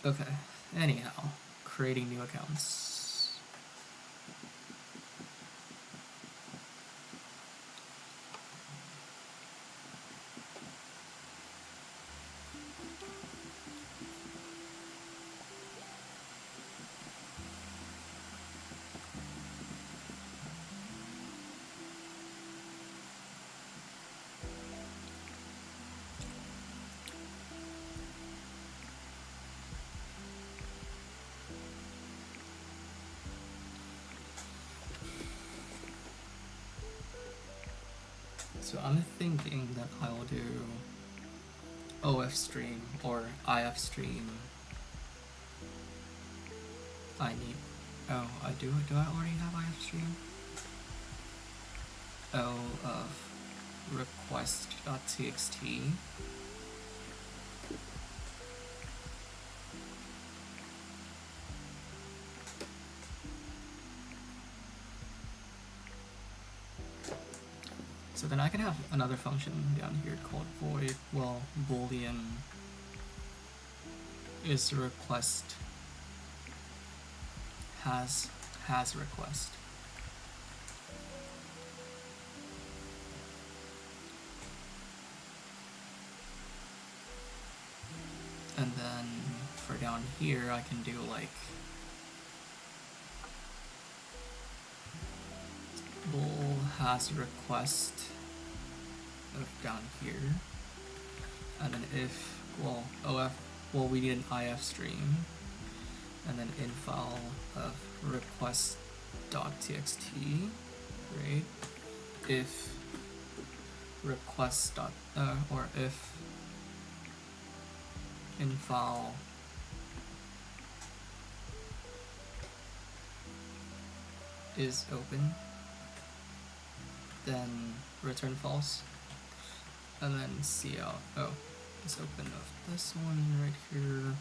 Okay, anyhow, creating new accounts. So I'm thinking that I'll do OF stream or IF stream. I need, oh, do I already have IF stream? Of request.txt. So then I can have another function down here called void, well, boolean is request has request. And then for down here I can do like bool has request of down here, and then if, well, OF, well, we need an IF stream, and then in file of request.txt, right? If request dot or if in file is open, then return false, and then cout, oh, it's open of this one right here,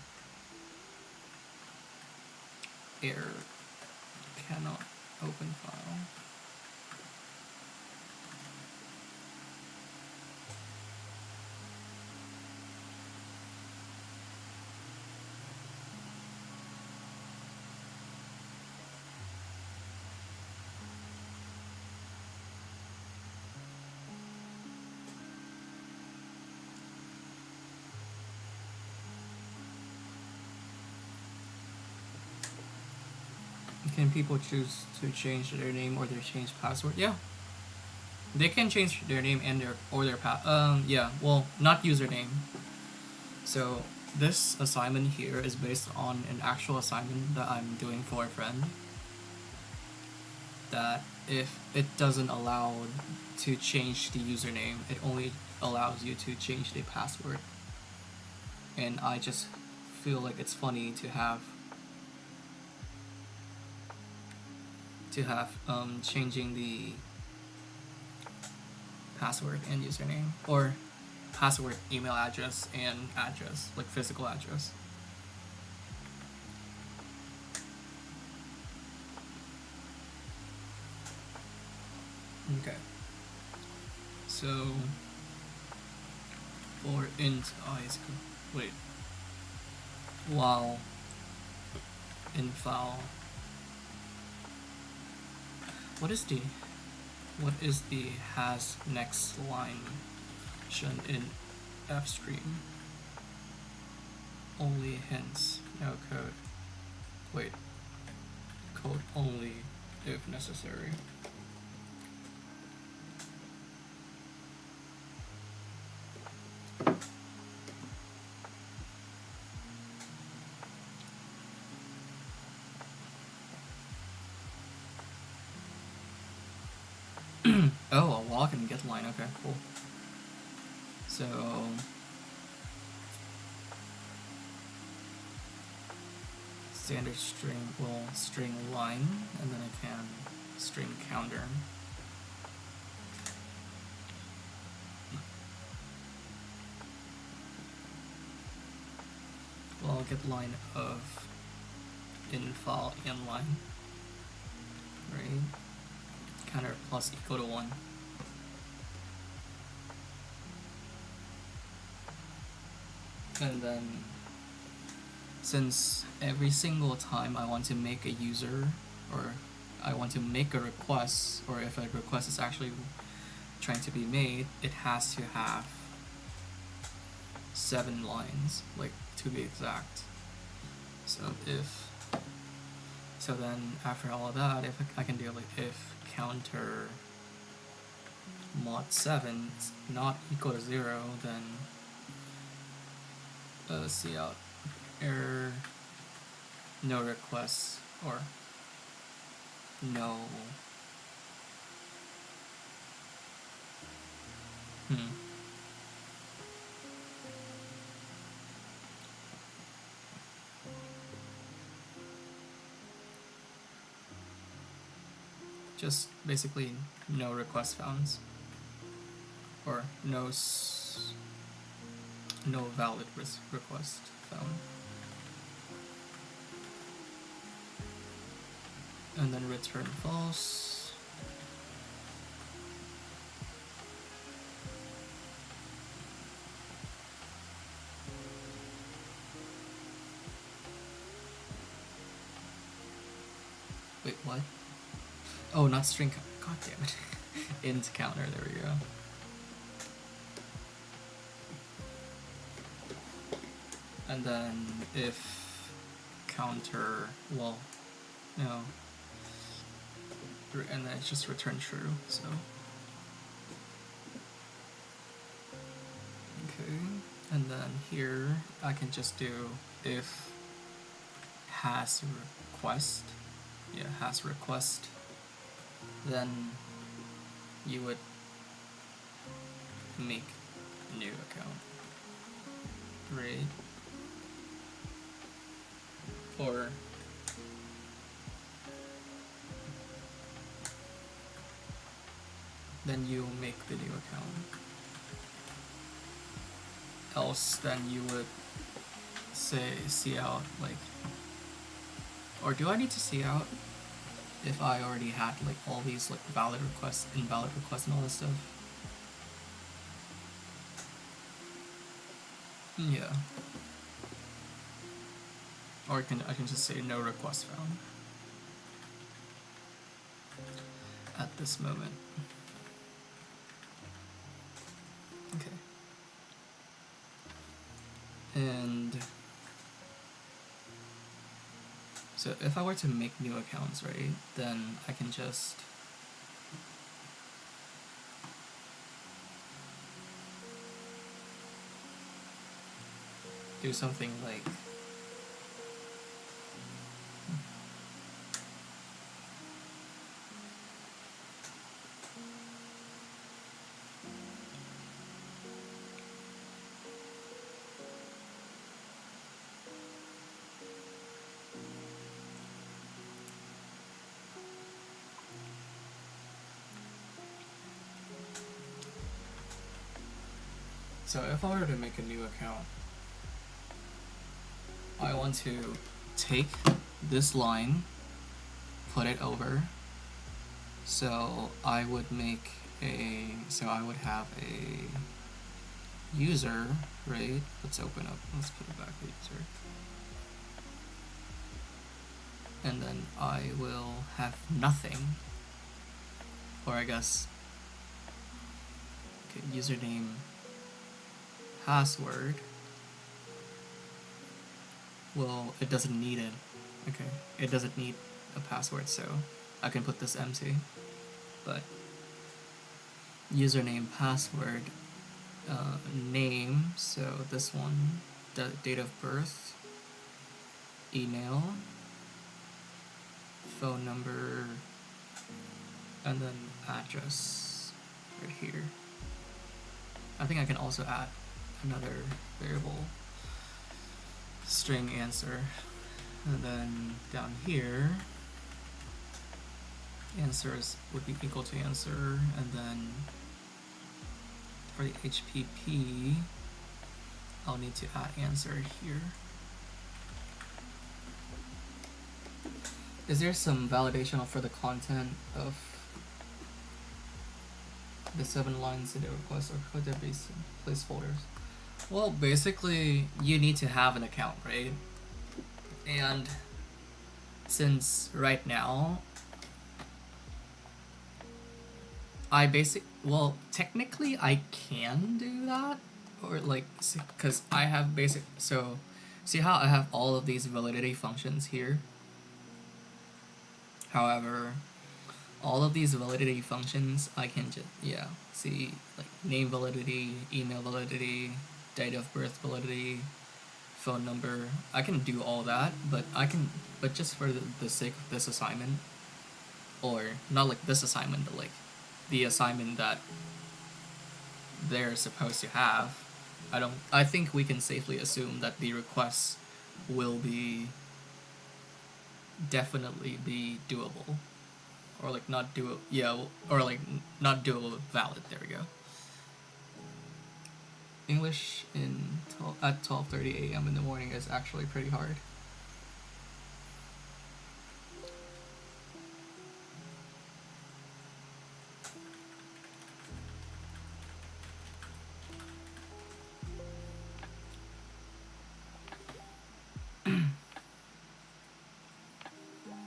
error, cannot open file. Can people choose to change their name or their change password? Yeah, they can change their name and their yeah, well, not username. So this assignment here is based on an actual assignment that I'm doing for a friend, that if it doesn't allow to change the username, it only allows you to change the password. And I just feel like it's funny to have changing the password and username, or password, email address, and address, like physical address. Okay. So for int I is wait, while in file, what is the has next line shown in f stream? Only hints, no code. Wait, code only if necessary. Oh, a walk and get line. Okay, cool. So standard string will string line, and then I can string counter. Well, I'll get line of in file in line, right? Counter plus equal to 1. And then since every single time I want to make a user, or I want to make a request, or if a request is actually trying to be made, it has to have 7 lines, like to be exact. So then after all of that, if I can do like if counter mod 7 is not equal to 0, then see out error, no requests, or no just basically no request found, or no valid request found. And then return false. Wait, what? Oh, not string. God damn it. Int counter, there we go. And then if counter, well, no. And then it's just return true, so. Okay, and then here I can just do if has request, yeah, has request, then you would make a new account, right? Or then you make the new account. Else then you would say see out, like, or do I need to see out if I already had like all these like valid requests, invalid requests, and all this stuff? Yeah. Or I can just say no request found at this moment. Okay. And so if I were to make new accounts, right, then I can just do something like so if I were to make a new account, I want to take this line, put it over, So I would have a user, right? Let's open up, let's put it back to user. And then I will have nothing, or I guess, okay, username, password. Well, it doesn't need it. Okay, it doesn't need a password, so I can put this empty. But username, password, name, so this one, date of birth, email, phone number, and then address right here. I think I can also add another variable, string answer, and then down here answers would be equal to answer, and then for the HPP I'll need to add answer here. Is there some validation for the content of the 7 lines in the request, or could there be some placeholders? Well, basically you need to have an account, right? And since right now well, technically I can do that, or like, because I have so see how I have all of these validity functions here? However, all of these validity functions I can just, yeah, see, like name validity, email validity, date of birth validity, phone number, I can do all that, but just for the sake of this assignment, or not like this assignment, but like the assignment that they're supposed to have, I think we can safely assume that the requests will definitely be doable, or like not doable, yeah, or like not doable but valid. There we go. English at 12:30 a.m. in the morning is actually pretty hard.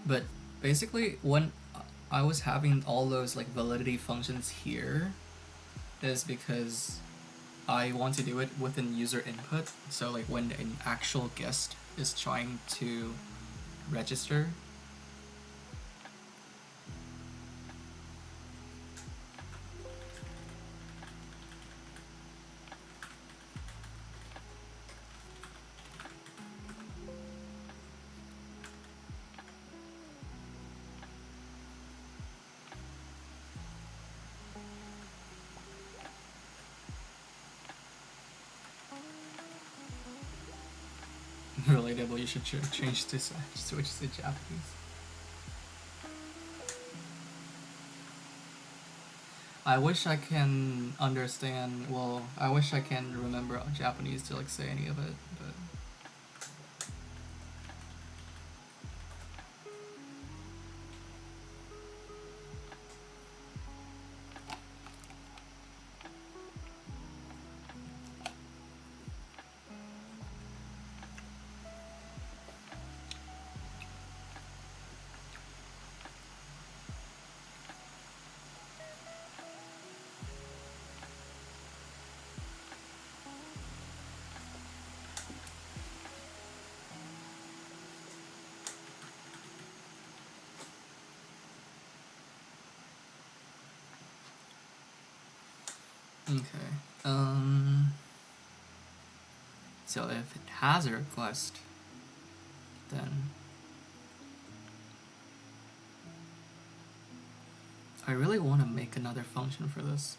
But basically, when I was having all those like validity functions here, is because I want to do it within user input. So like when an actual guest is trying to register, relatable, you should change to switch to Japanese. I wish I can understand, well, I wish I can remember Japanese to like say any of it, but okay. So if it has a request, then I really want to make another function for this.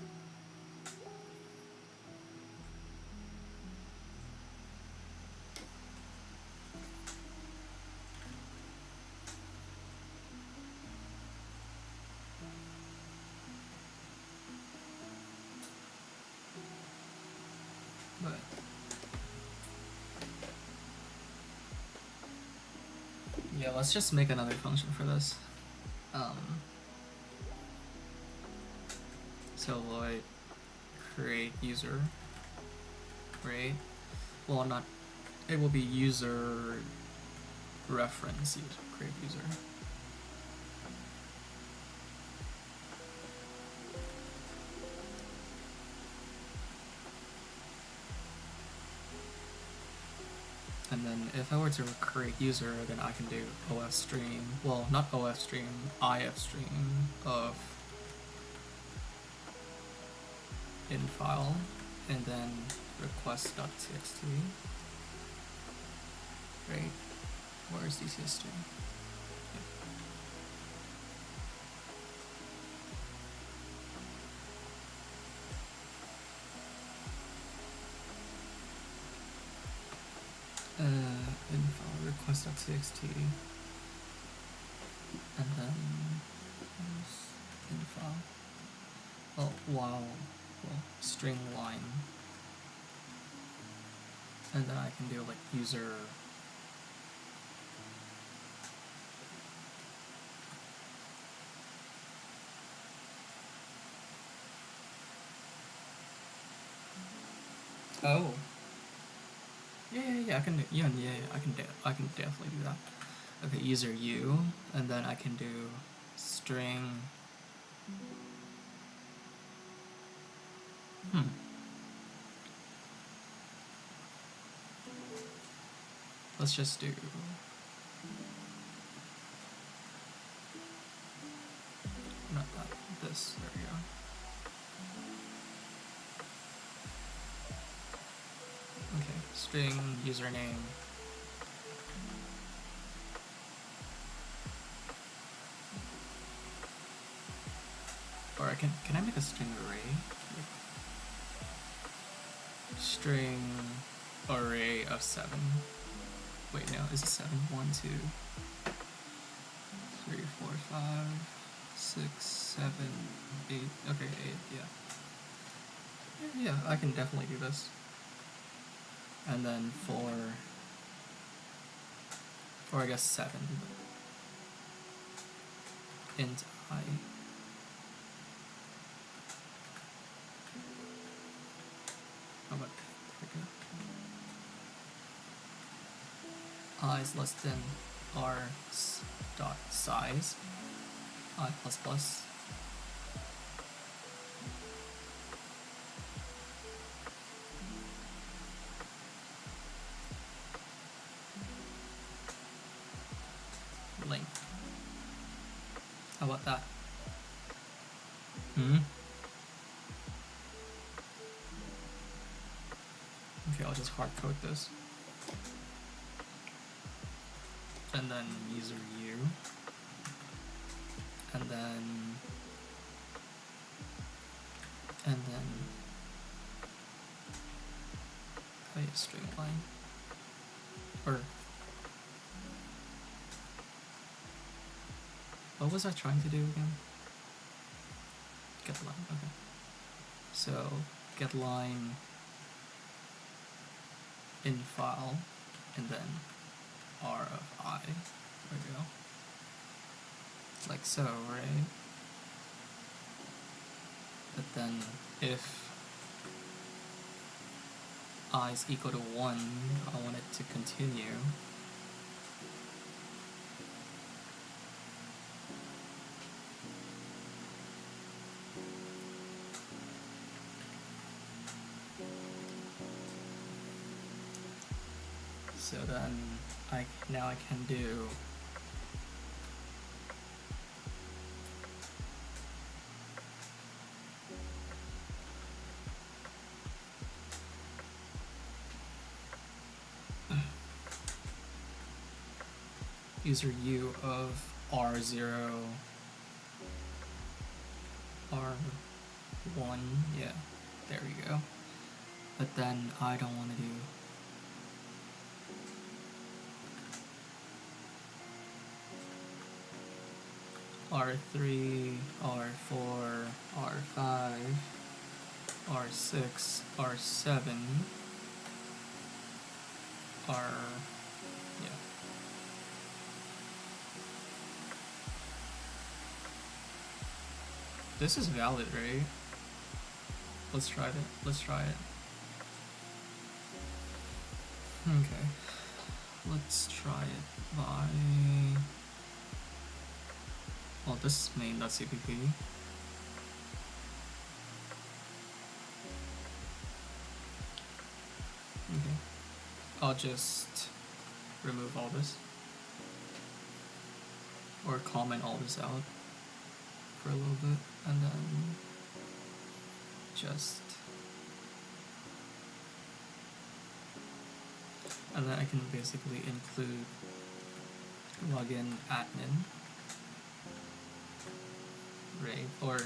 But yeah, let's just make another function for this. So like create user, right? Well, not, it will be user reference user, create user. And then if I were to create user, then I can do OF stream, well, not OF stream, IF stream of in file, and then request.txt, right? Where's DCS stream? In file request.txt, and then in file, well, string line, and then I can do like user oh. Yeah, I can do, I can definitely do that. Okay, user u, and then I can do string. Let's just do not that, this, there we go. Okay, string username. Or can I make a string array? String array of 7. Wait, no, is it 7? 1, 2, 3, 4, 5, 6, 7, 8. Okay, 8, yeah. Yeah, I can definitely do this. And then or I guess 7. Int I. How about I is less than r dot size, I plus plus. Length. How about that? Okay, I'll just hard code this. And then user u. And then oh yeah, string line. Or what was I trying to do again? Get line, okay. So get line in file, and then r of I. There we go. Like so, right? But then if I is equal to 1, I want it to continue. So then now I can do user u of r0, r1, yeah, there we go. But then I don't want to do R3, R4, R5, R6, R7, R, yeah. This is valid, right? let's try it. Let's try it. Okay. Let's try it by... Well, this is main.cpp. Okay. I'll just remove all this. Or comment all this out for a little bit, and then just... And then I can basically include login admin, right? Or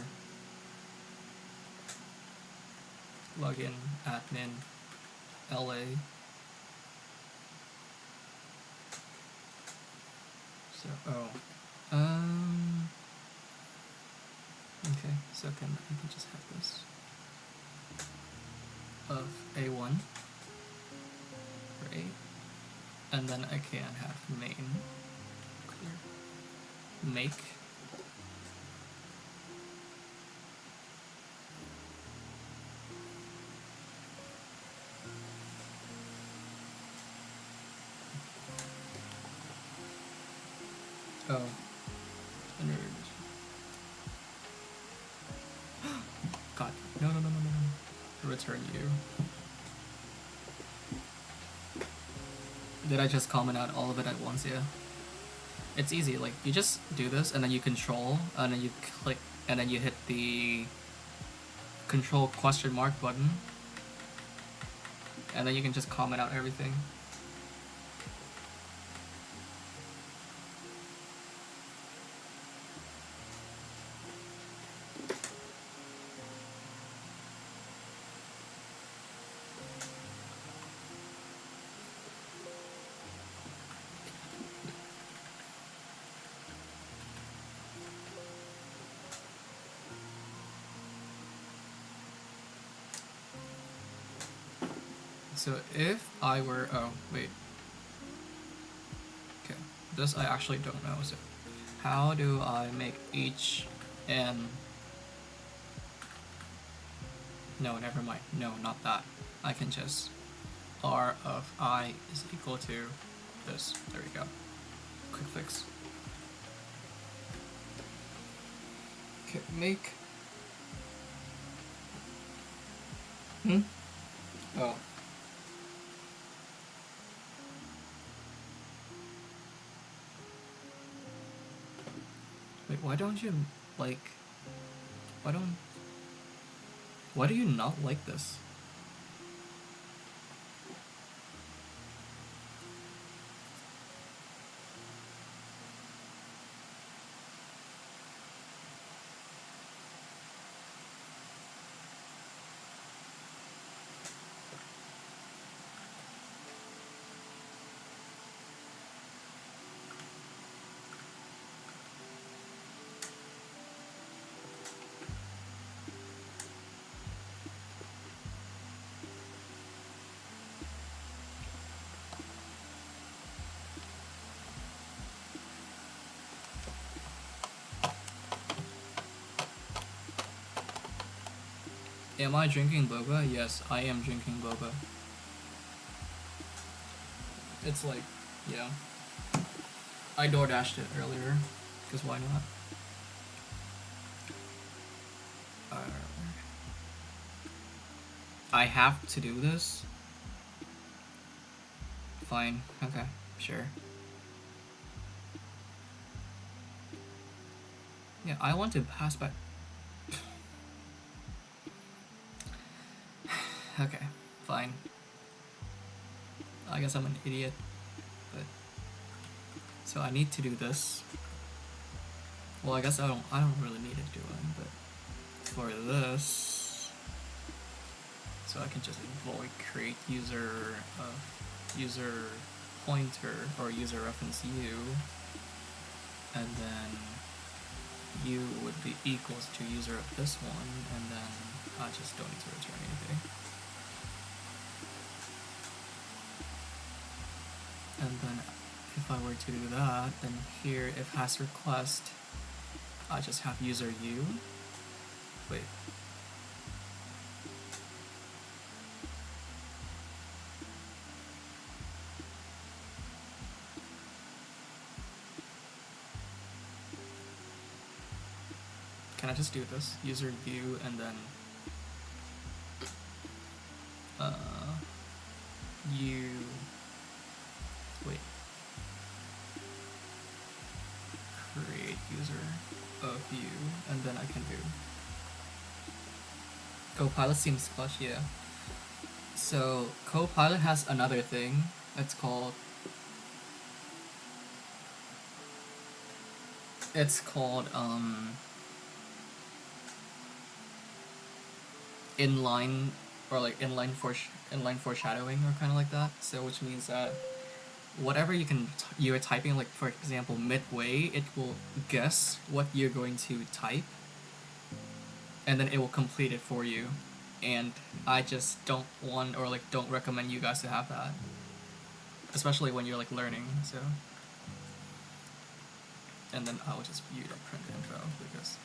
login admin LA. So, okay, so I can just have this of A1, right? And then I can have main clear make God, no, return you. Did I just comment out all of it at once? Yeah. It's easy, like, you just do this, and then you control, and then you click, and then you hit the control question mark button, and then you can just comment out everything. So if I were, oh wait, okay, this I actually don't know. So how do I make each n? No, never mind. No, not that. I can just r of I is equal to this. There we go. Quick fix. Okay, make. Oh. Wait, why don't you like? Why do you not like this? Am I drinking boba? Yes, I am drinking boba. It's like, yeah. I DoorDashed it earlier, because why not? I have to do this? Fine, okay, sure. Yeah, I want to pass by. Okay, fine. I guess I'm an idiot, but so I need to do this. Well, I guess I don't really need to do it, but for this, so I can just void create user pointer or user reference u, and then u would be equals to user of this one, and then I just don't need to return anything. And then if I were to do that, then here if has request, I just have user u. Wait. Can I just do this? User view and then you wait. Create user of view and then I can do Copilot seems clutch, yeah. So Copilot has another thing. It's called inline or like inline foreshadowing or kind of like that. So which means that whatever you are typing, like for example midway, it will guess what you're going to type, and then it will complete it for you. And I just don't want or like don't recommend you guys to have that, especially when you're like learning. So, and then I will just view the print info because.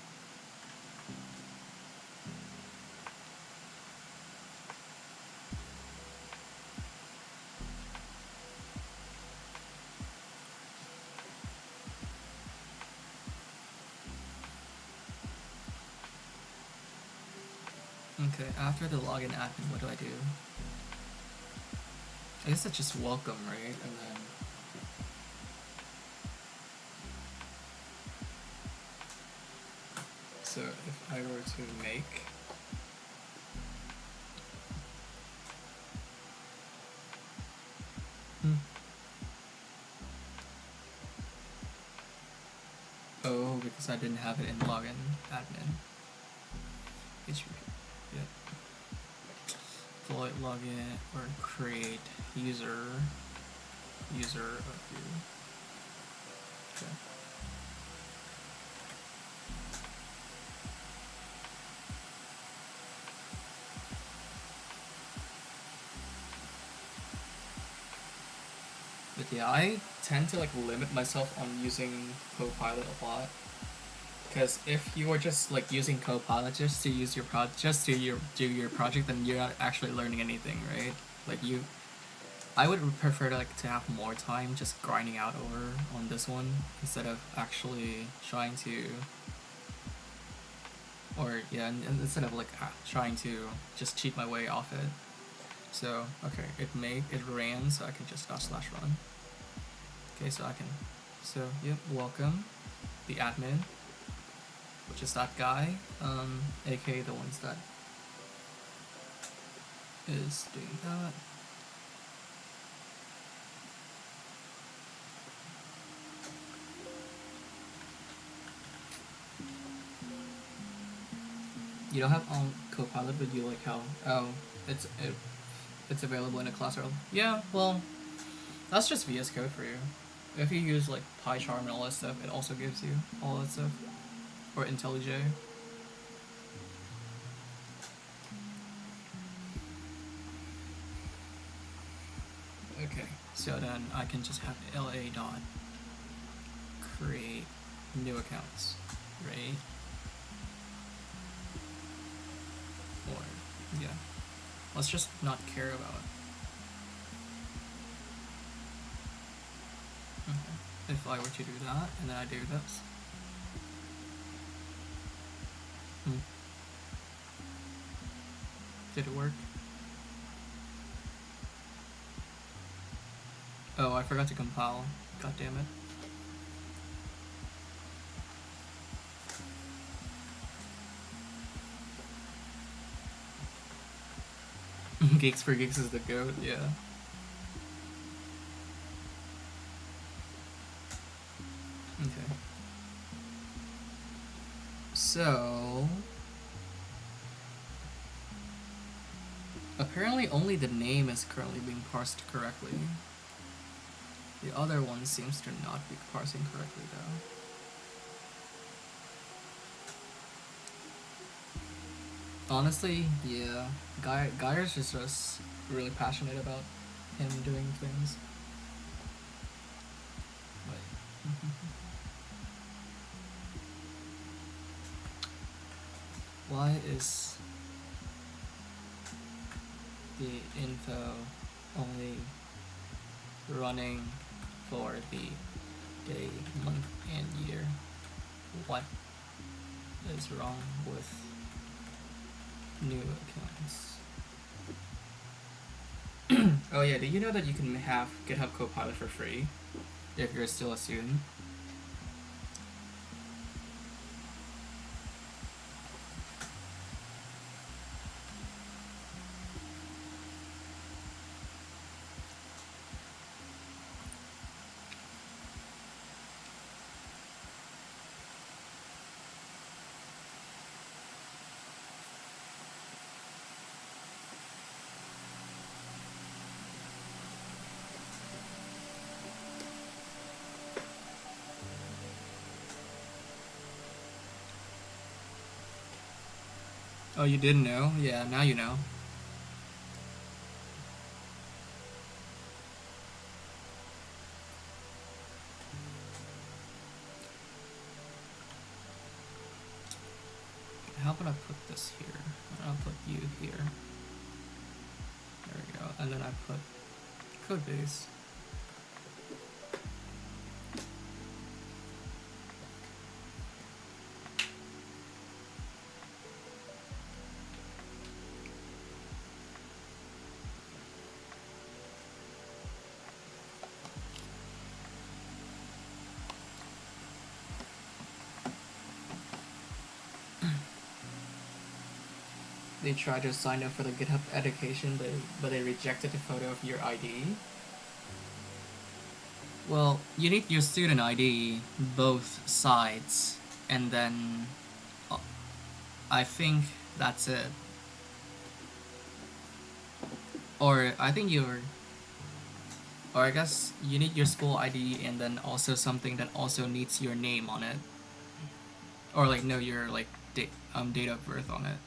Okay, after the login admin, what do I do? I guess that's just welcome, right? And then so if I were to make oh, because I didn't have it in login admin. Yeah. Deploy login or create user of you. Okay. But yeah, I tend to like limit myself on using Copilot a lot. Because if you are just like using Copilot just to use your do your project, then you're not actually learning anything, right? Like I would prefer to have more time just grinding out over on this one instead of actually trying to, or yeah, and instead of like trying to just cheat my way off it. So okay, it ran, so I can just /run. Okay, so yep, welcome the admin, which is that guy, aka the ones that is doing that. You don't have Copilot, but you like how it's available in a class. Yeah, well, that's just VS Code for you. If you use like PyCharm and all that stuff, it also gives you all that stuff, or IntelliJ. Okay, so then I can just have LA dot create new accounts, right? Or yeah, let's just not care about it. Okay. If I were to do that and then I do this. Did it work? Oh, I forgot to compile. God damn it. Geeks for Geeks is the goat, yeah. Okay. So apparently only the name is currently being parsed correctly. The other one seems to not be parsing correctly though. Honestly, yeah. Geyer's just really passionate about him doing things. Why is the info only running for the day, month, and year? What is wrong with new accounts. Oh yeah, did you know that you can have GitHub Copilot for free if you're still a student? Oh, you didn't know? Yeah, now you know. How about I put this here? I'll put you here. There we go. And then I put code base. They tried to sign up for the GitHub education, but they rejected the photo of your ID. Well, you need your student ID, both sides, and then I think that's it. Or I think or I guess you need your school ID and then also something that also needs your name on it. Or like no, your like date of birth on it.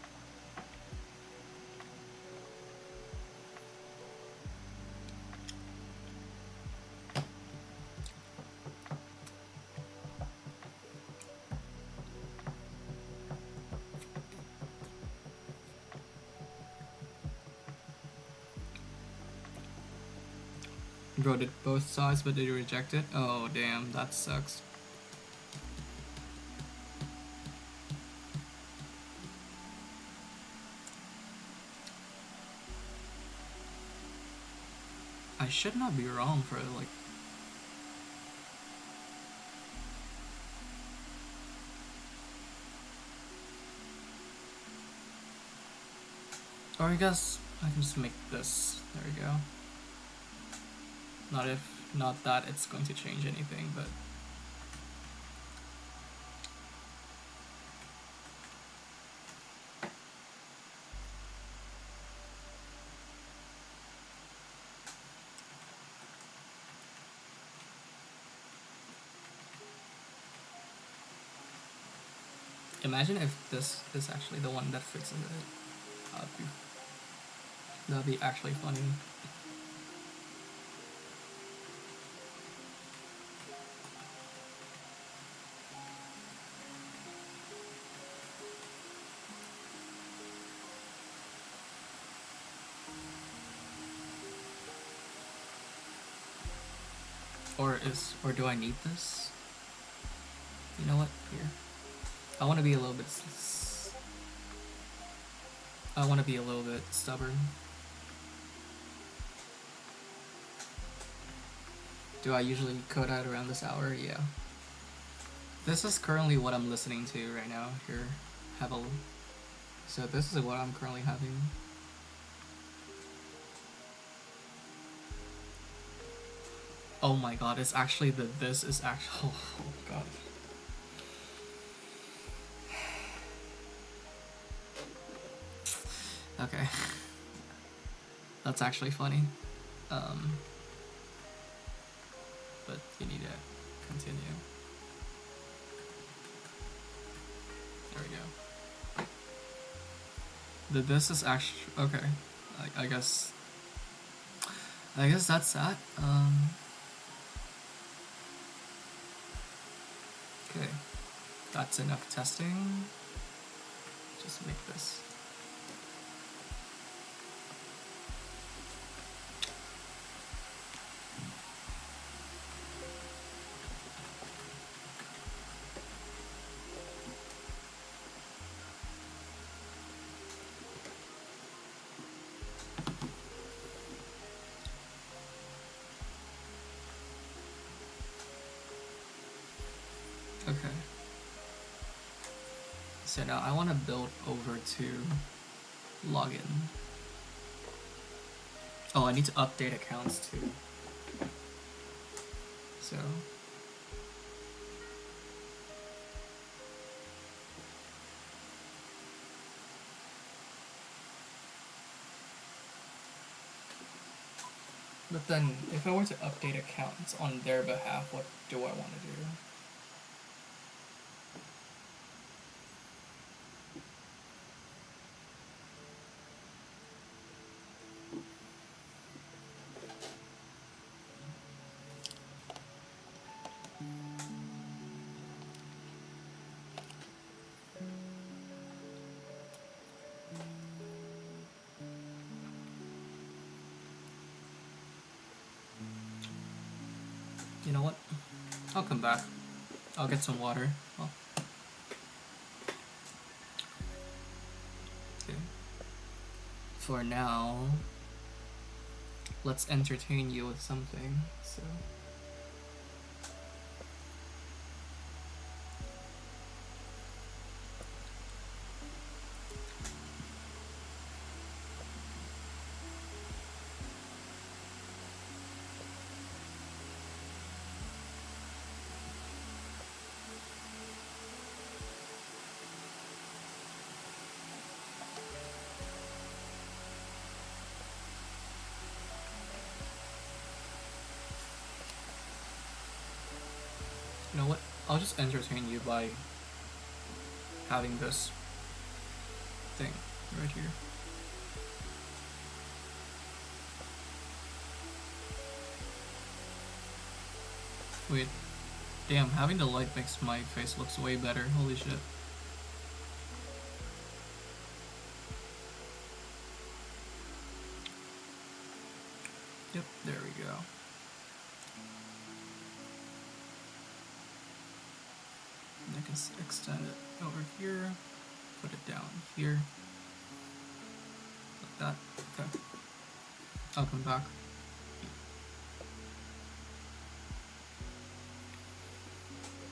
Bro did both sides, but they rejected. Oh damn, that sucks. I should not be wrong for like. Or I guess I can just make this. There we go. Not that it's going to change anything, but imagine if this is actually the one that fixes it. That'd be actually funny. Or do I need this? You know what? Here. I want to be a little bit stubborn. Do I usually code out around this hour? Yeah. This is currently what I'm listening to right now. Here, have a. So this is what I'm currently having. Oh my god, it's actually this is actually. Oh god. Okay. That's actually funny. But you need to continue. There we go. This is actually okay. I guess that's that. Okay, that's enough testing. Just make this. So now I want to build over to login. Oh, I need to update accounts too. So but then if I were to update accounts on their behalf, what do I want to do? You know what? I'll come back. I'll get some water. Oh. Okay. For now, let's entertain you with something. So. You know what? I'll just entertain you by having this thing right here. Wait, damn, having the light makes my face looks way better. Holy shit. Yep, there we go. I can extend it over here, put it down here, like that. Okay. I'll come back.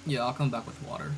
Yeah, I'll come back with water.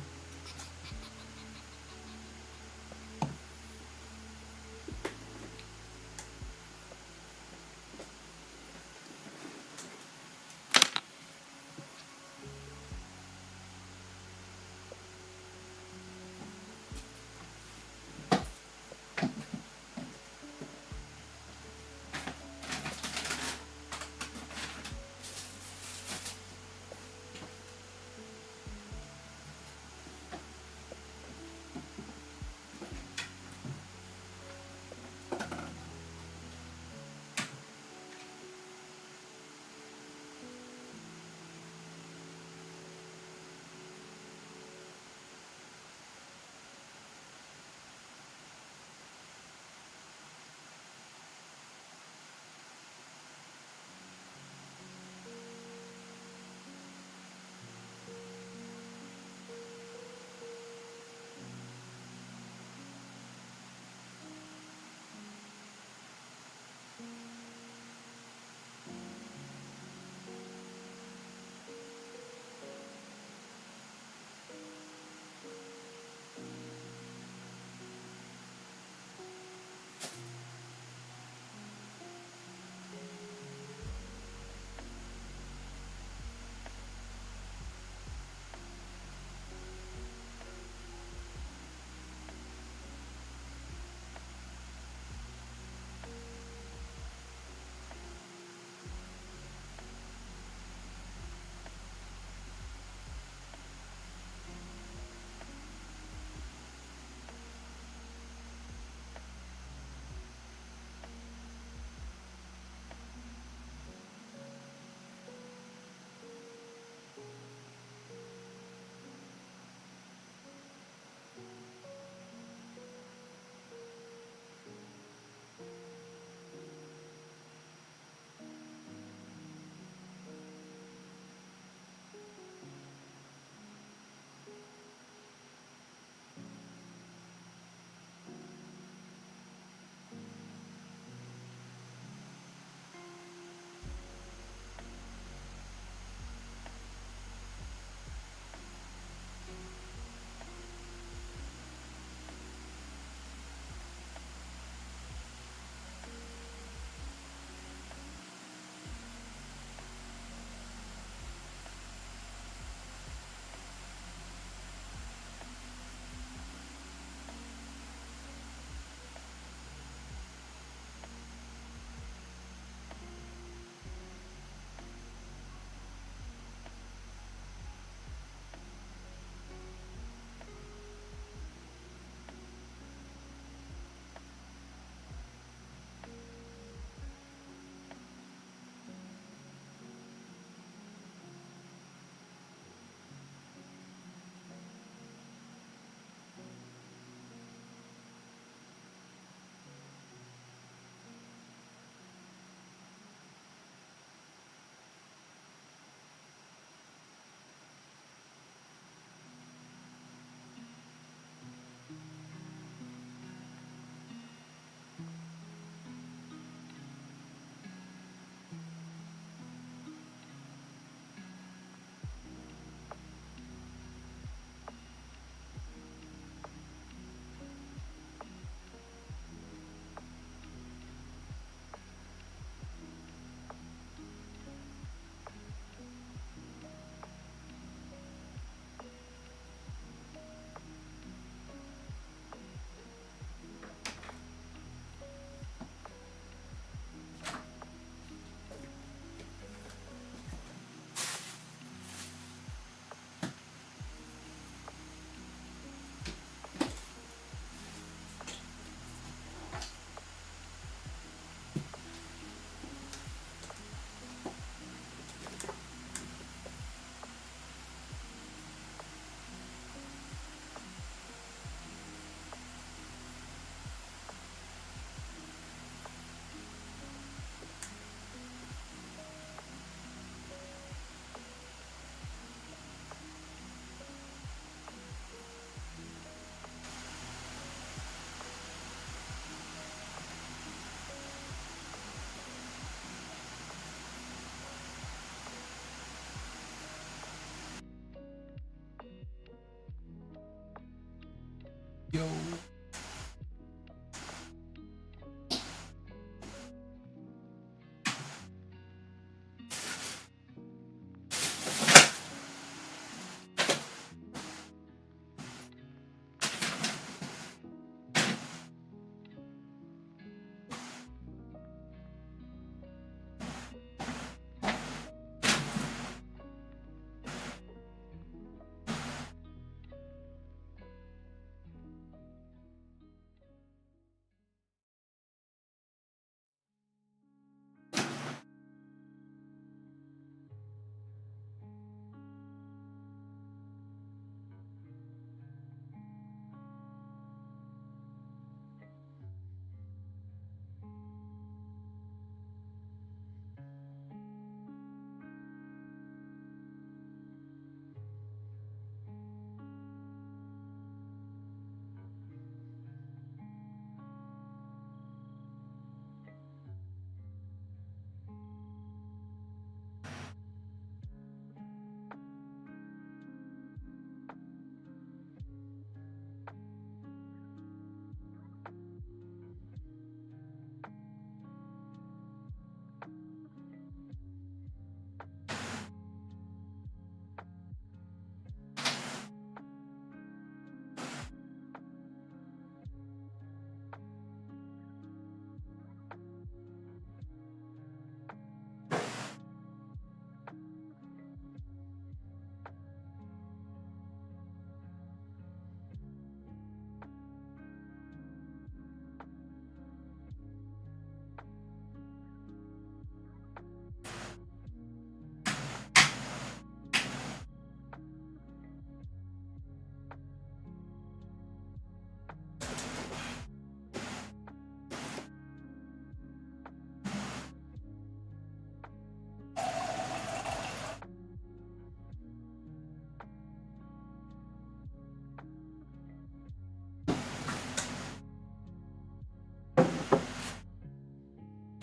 Yo.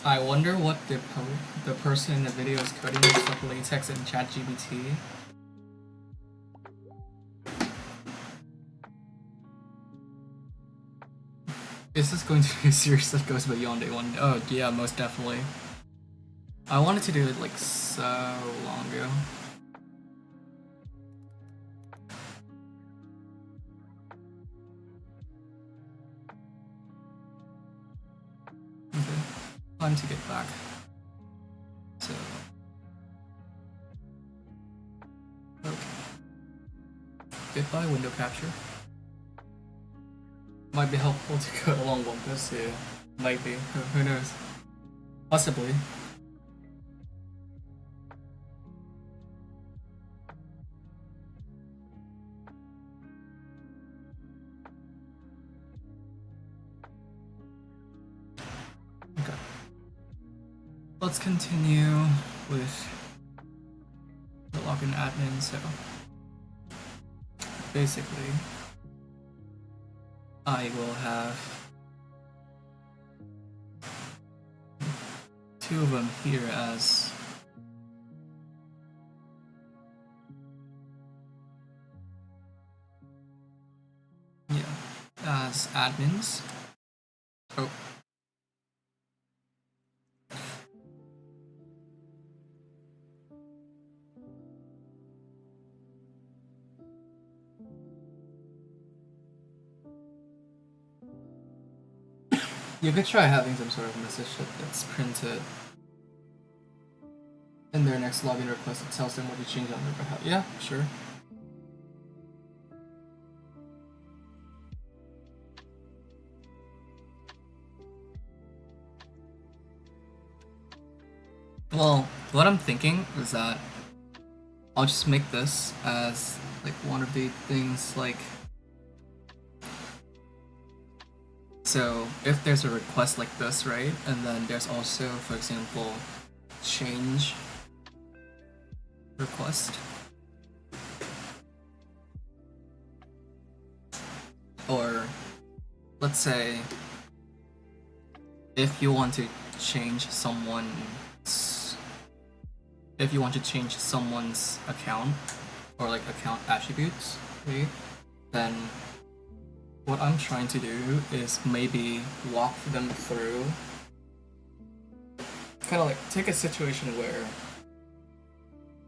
I wonder what the person in the video is coding with like latex and ChatGPT. Is this going to be a series that goes beyond A1? Oh yeah, most definitely. I wanted to do it like so long ago. Okay, time to get back. So, okay. Goodbye window capture. Might be helpful to go along with this, yeah. Might be, who knows? Possibly. Okay. Let's continue with the login admin, so basically I will have two of them here as as admins. Oh. You could try having some sort of message that's printed in their next login request that tells them what to change on their behalf. Yeah, sure. Well, what I'm thinking is that I'll just make this as like one of the things like, so if there's a request like this, right, and then there's also, for example, change request, or let's say if you want to change someone's account or like account attributes, right, then what I'm trying to do is maybe walk them through, kind of like take a situation where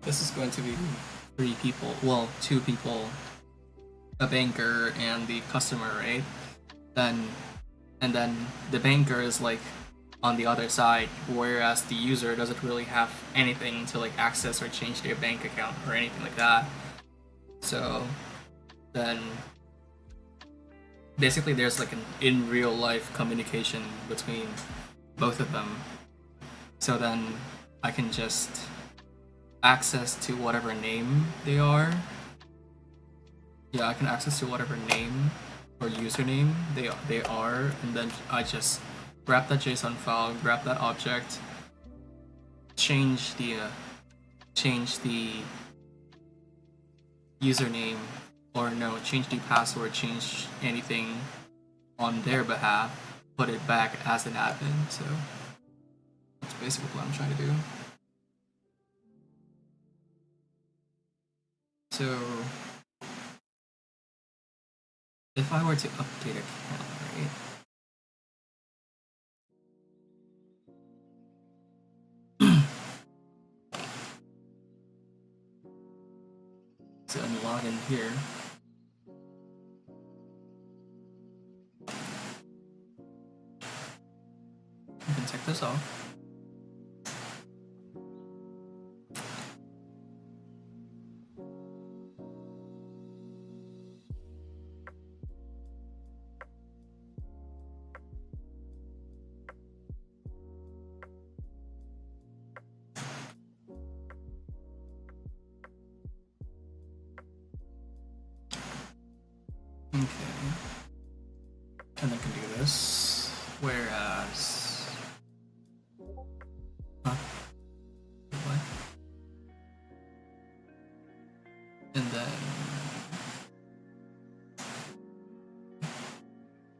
this is going to be 3 people, well, 2 people, a banker and the customer, right? And then the banker is like on the other side, whereas the user doesn't really have anything to like access or change their bank account or anything like that. So then basically there's like an in real life communication between both of them. So then I can just access to whatever name they are. Yeah, I can access to whatever name or username they are, and then I just grab that JSON file, grab that object, change the username, or no, change the password, change anything on their behalf, put it back as an admin. So that's basically what I'm trying to do. So if I were to update account, right? So I'm log in here. You can check this off. Okay. And I can do this. Whereas. Huh? What? And then.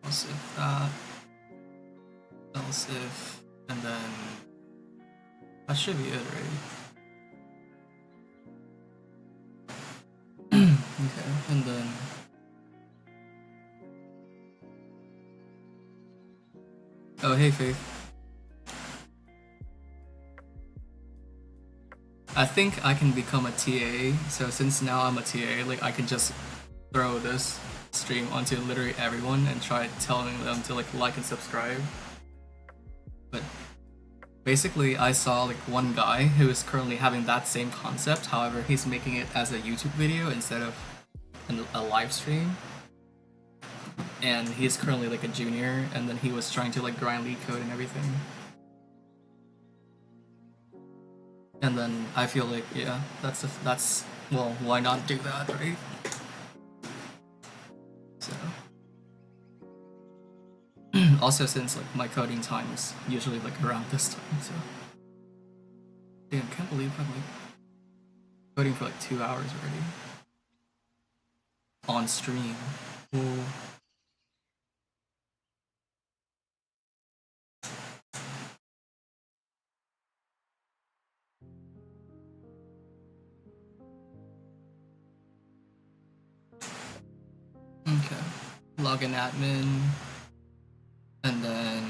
Else if that. Else if. And then. That should be it, right? Okay, and then. Oh, hey, Faith. I think I can become a TA, so since now I'm a TA, like I can just throw this stream onto literally everyone and try telling them to like and subscribe. But basically I saw like one guy who is currently having that same concept, however he's making it as a YouTube video instead of a live stream. And he's currently like a junior, and then he was trying to like grind lead code and everything. And then I feel like, yeah, that's well, why not do that, right? So also since like my coding time is usually like around this time, so damn, I can't believe I'm like coding for like 2 hours already on stream. Cool. Okay, login admin, and then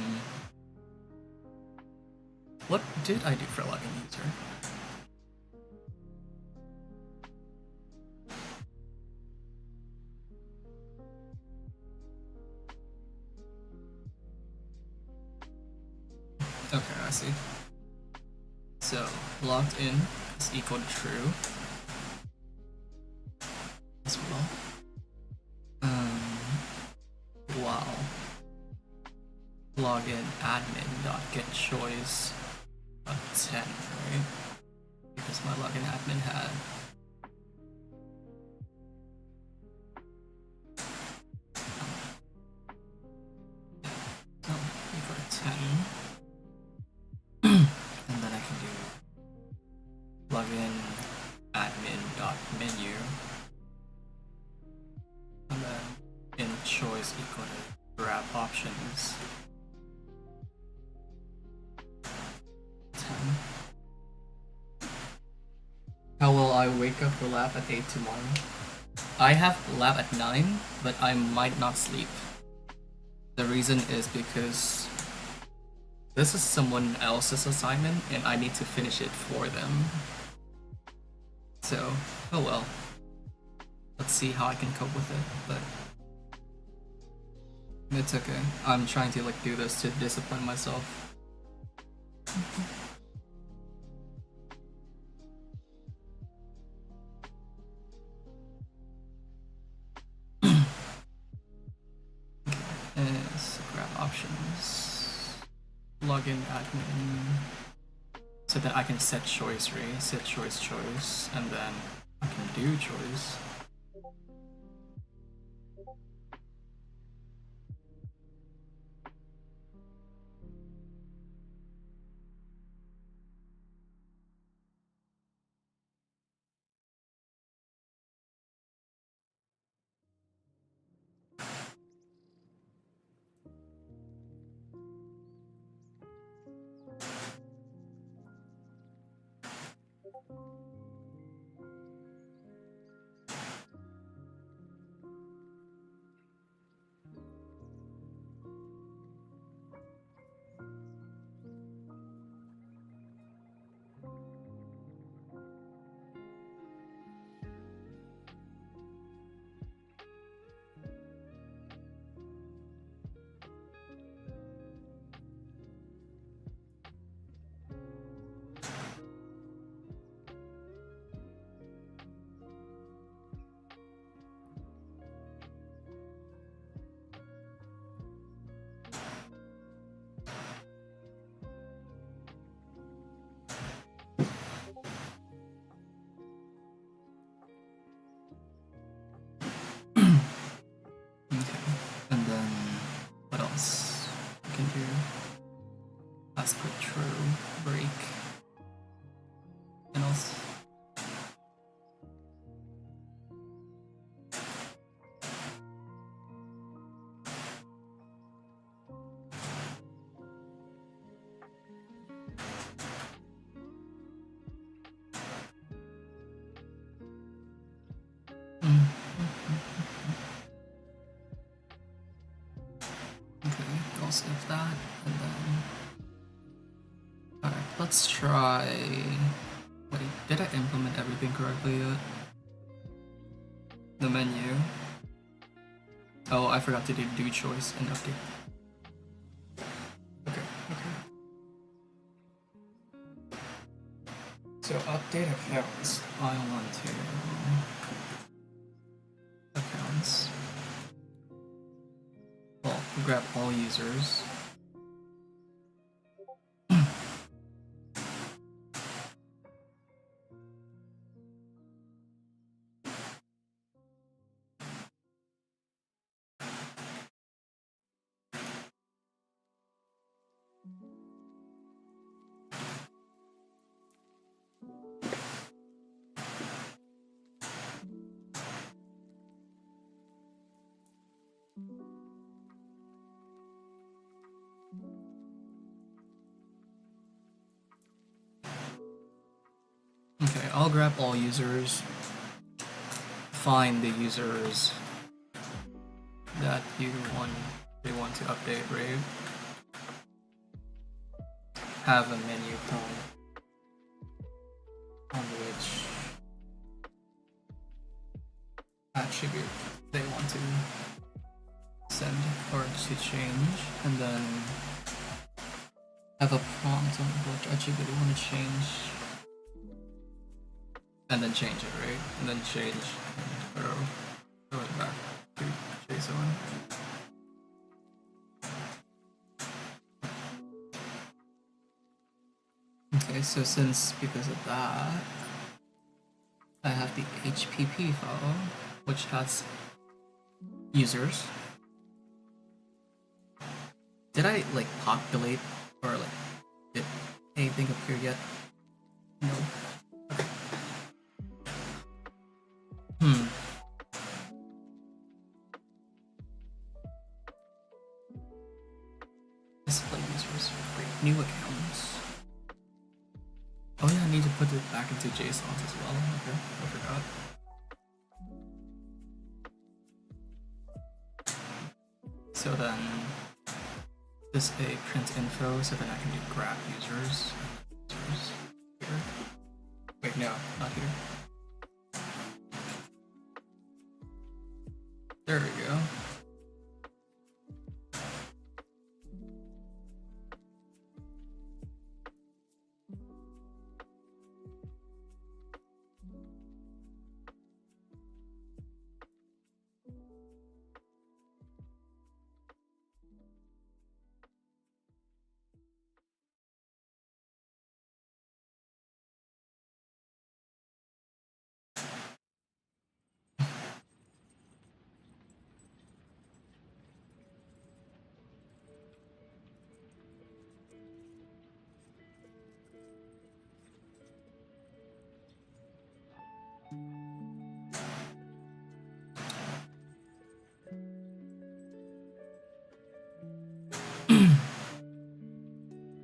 what did I do for login user? Okay, I see. So logged in is equal to true as well. Wow. Login admin dot get choice of 10, right? Because my login admin had equal to 10. And then I can do login admin dot menu, and then in choice equal to grab options 10. How will I wake up for lab at 8 tomorrow? I have lab at 9, but I might not sleep. The reason is because this is someone else's assignment and I need to finish it for them. So, oh well. Let's see how I can cope with it, but it's okay. I'm trying to like do this to discipline myself. Is grab options, login admin, so that I can set choice, right? Set choice, and then I can do choice. Save that, and then alright, let's try. Wait, did I implement everything correctly yet? The menu. Oh, I forgot to do choice and update. Okay. So update accounts. I want to accounts. Well, grab all users. Okay, I'll grab all users, find the users that they want to update, right? Have a menu prompt on which attribute they want to send or to change, and then have a prompt on which attribute they want to change. And then change it, right? And then change and throw it back to JSON. Okay, so because of that, I have the HPP file, which has users. Did I like populate or like did anything appear yet? No. Display users for free. New accounts. Oh yeah, I need to put it back into JSON as well. Okay, I forgot. So then this a print info so then I can do graph users. Here. Wait, no, not here. There we go.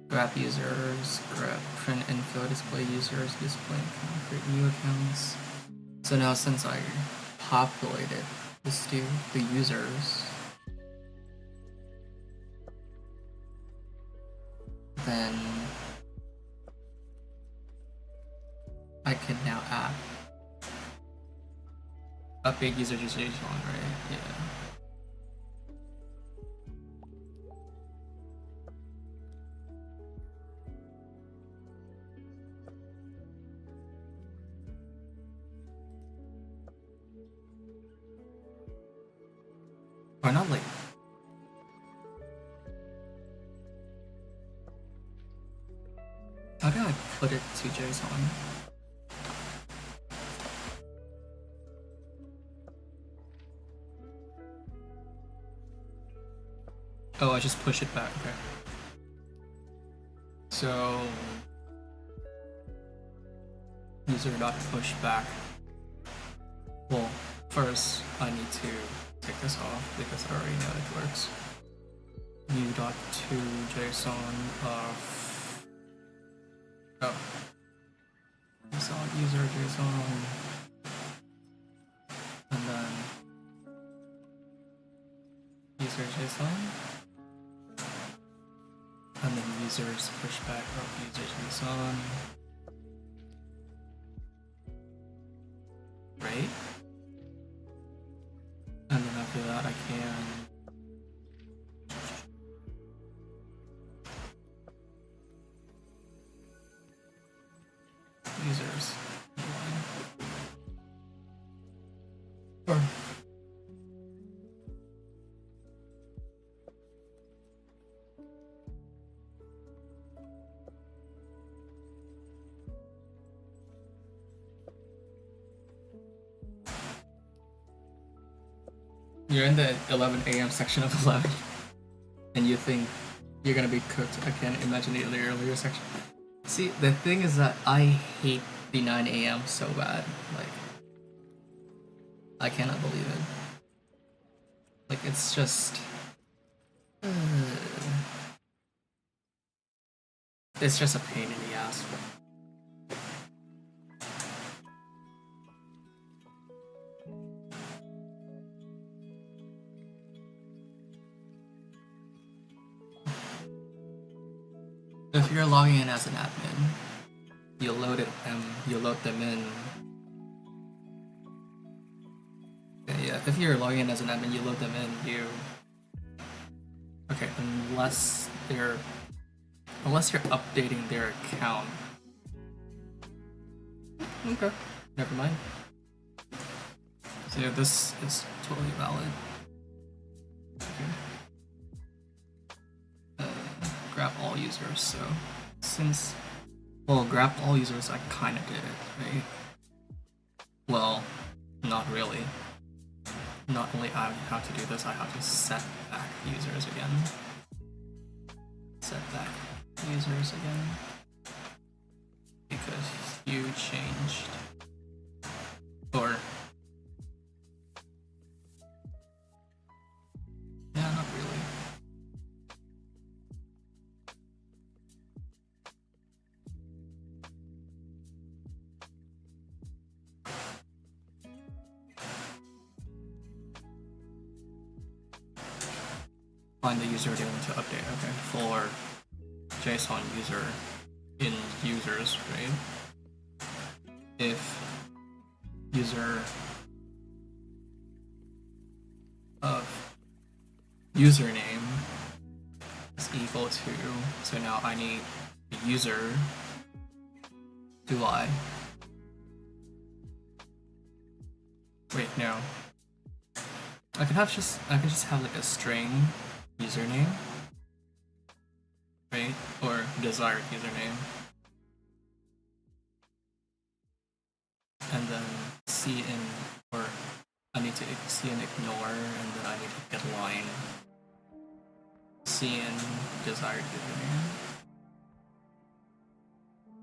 Grab users, grab print info, display users, display account, create new accounts. So now since I populated this do the users, then I can now add update user JSON, right? Yeah. Or not like how do I put it to JSON? Oh, I just push it back, okay. So user.pushback. Well, first I need to take this off because I already know it works. U.2JSON of JSON user JSON, and then user JSON, and then users pushback of user JSON, right? And then after that I can users. Or you're in the 11 a.m. section of 11 and you think you're gonna be cooked. I can't imagine the earlier section. See, the thing is that I hate the 9 a.m. so bad. Like, I cannot believe it. Like, it's just... it's just a pain in the ass. If you're logging in as an admin, you load them in. Yeah, if you're logging in as an admin, you load them in. Okay, unless you're updating their account. Okay, never mind. So yeah, this is totally valid. Okay. Grab all users. So since grab all users, I kind of did it, right? Well, not really. Not only I have to do this, I have to set back users again. Set back users again. Because you changed. Or... yeah, not really. find the user they want to update. Okay, for JSON user in users, right? If user of username is equal to, so now I need the user do I. Wait, no. I can just have like a string username, right? Or desired username. And then cin, or I need to cin ignore, and then I need to get line cin desired username.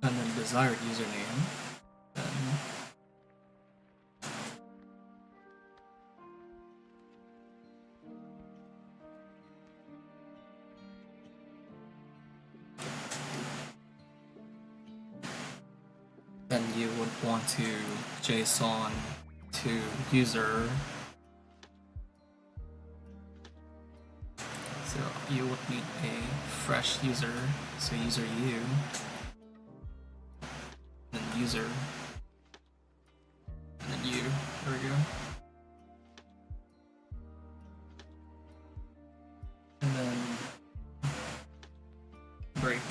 And then desired username, then you would want to JSON to user. So you would need a fresh user, so user u, then user, and then u. There we go. And then break.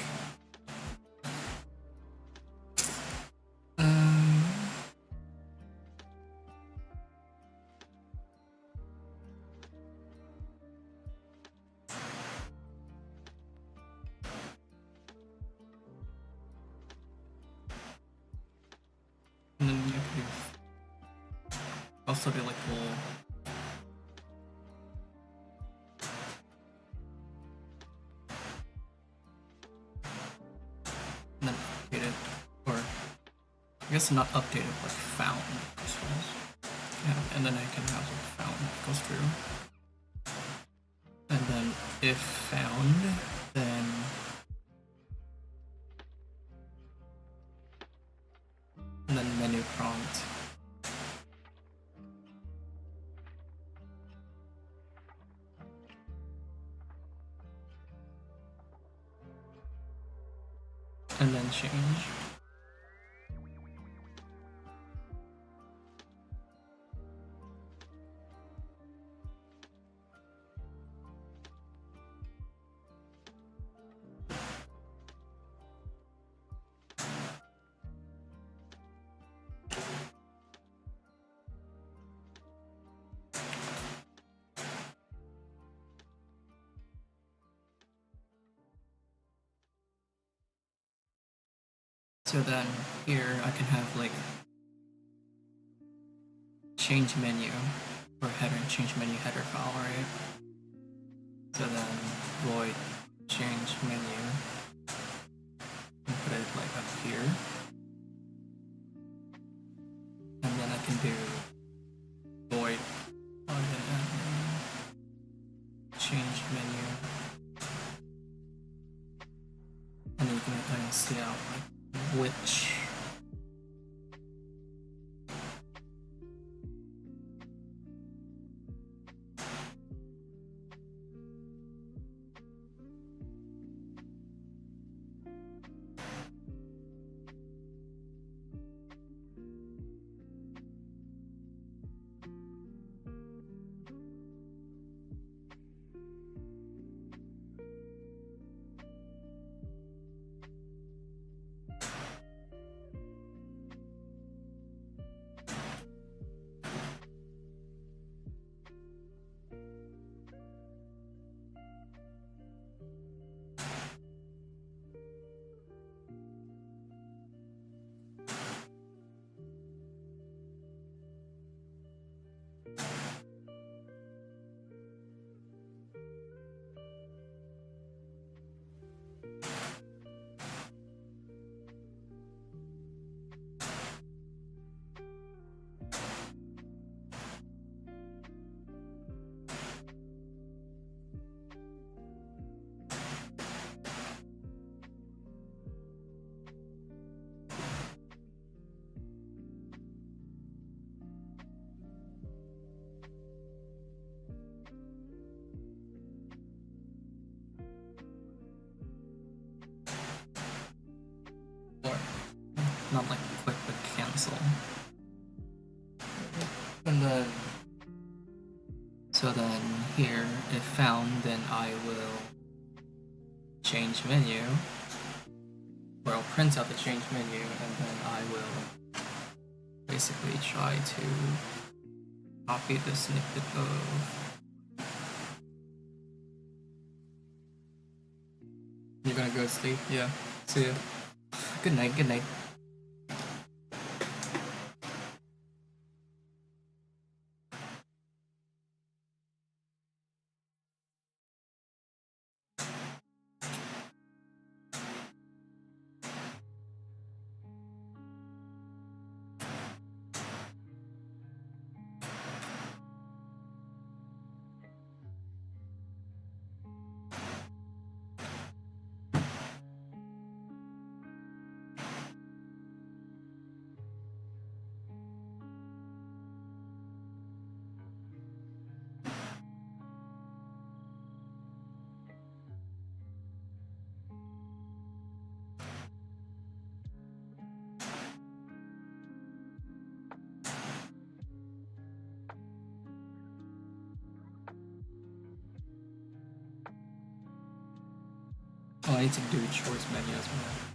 And then you could also be like, well, and then update it, or I guess not updated, but found. Yeah, and then I can have it found goes through. And then if found, then and then menu prompt. And then change. So then here I can have like change menu or header and change menu header file, right? So then void change menu and put it like up here. And then I can do void change menu. And then you can see out like which not like quit but cancel. And then, so then here, if found, then I will change menu, or I'll print out the change menu, and then I will basically try to copy the snippet of. You're gonna go to sleep? Yeah. See ya. Good night, good night. Oh, I need to do choice menu as well.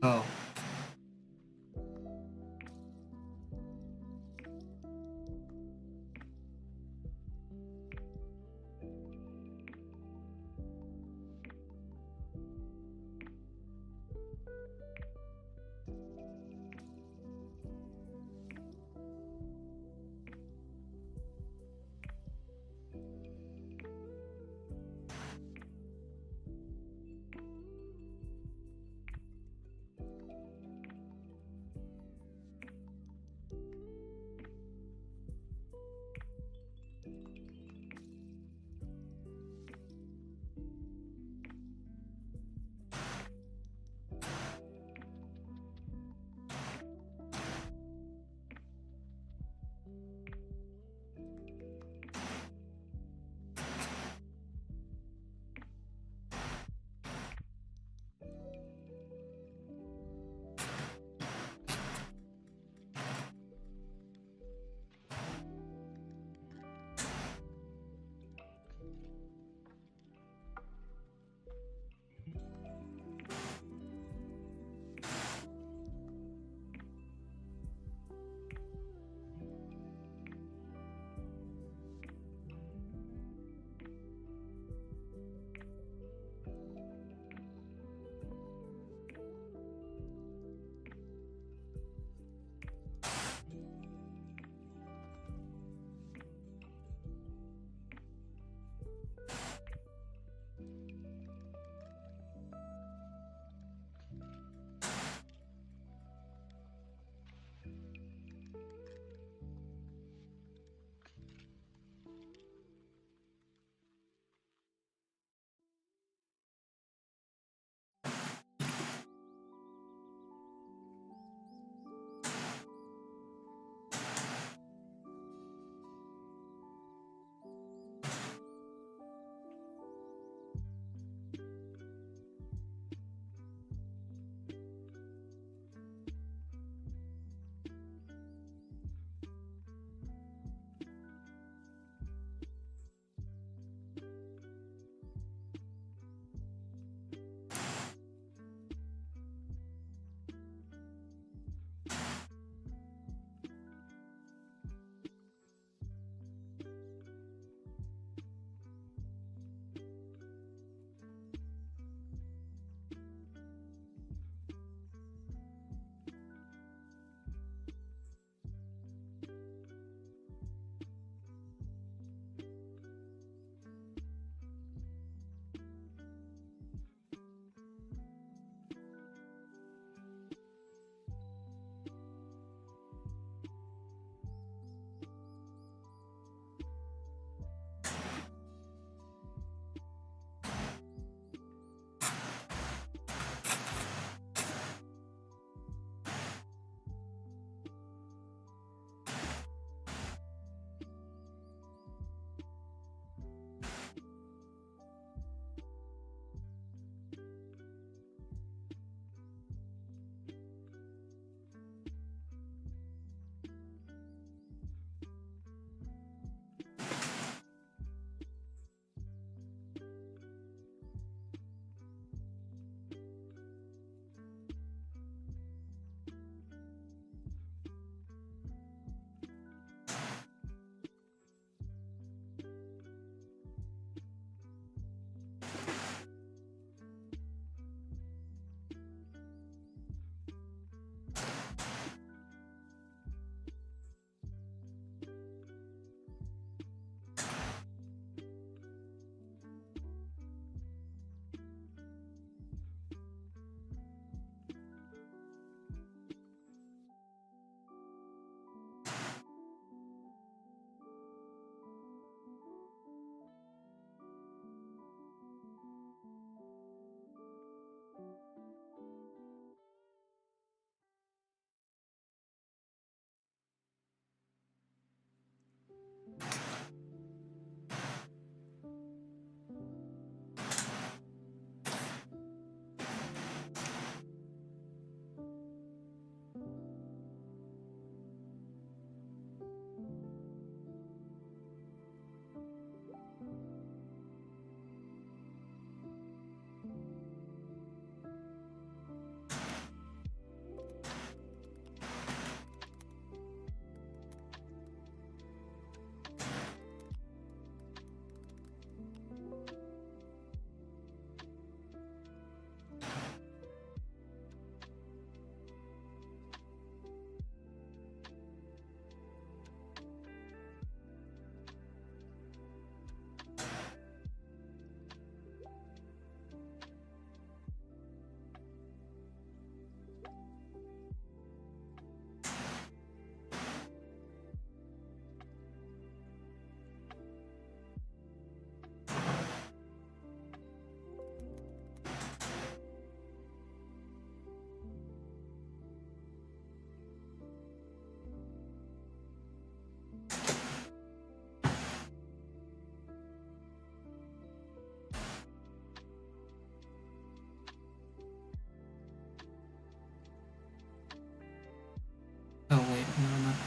Oh.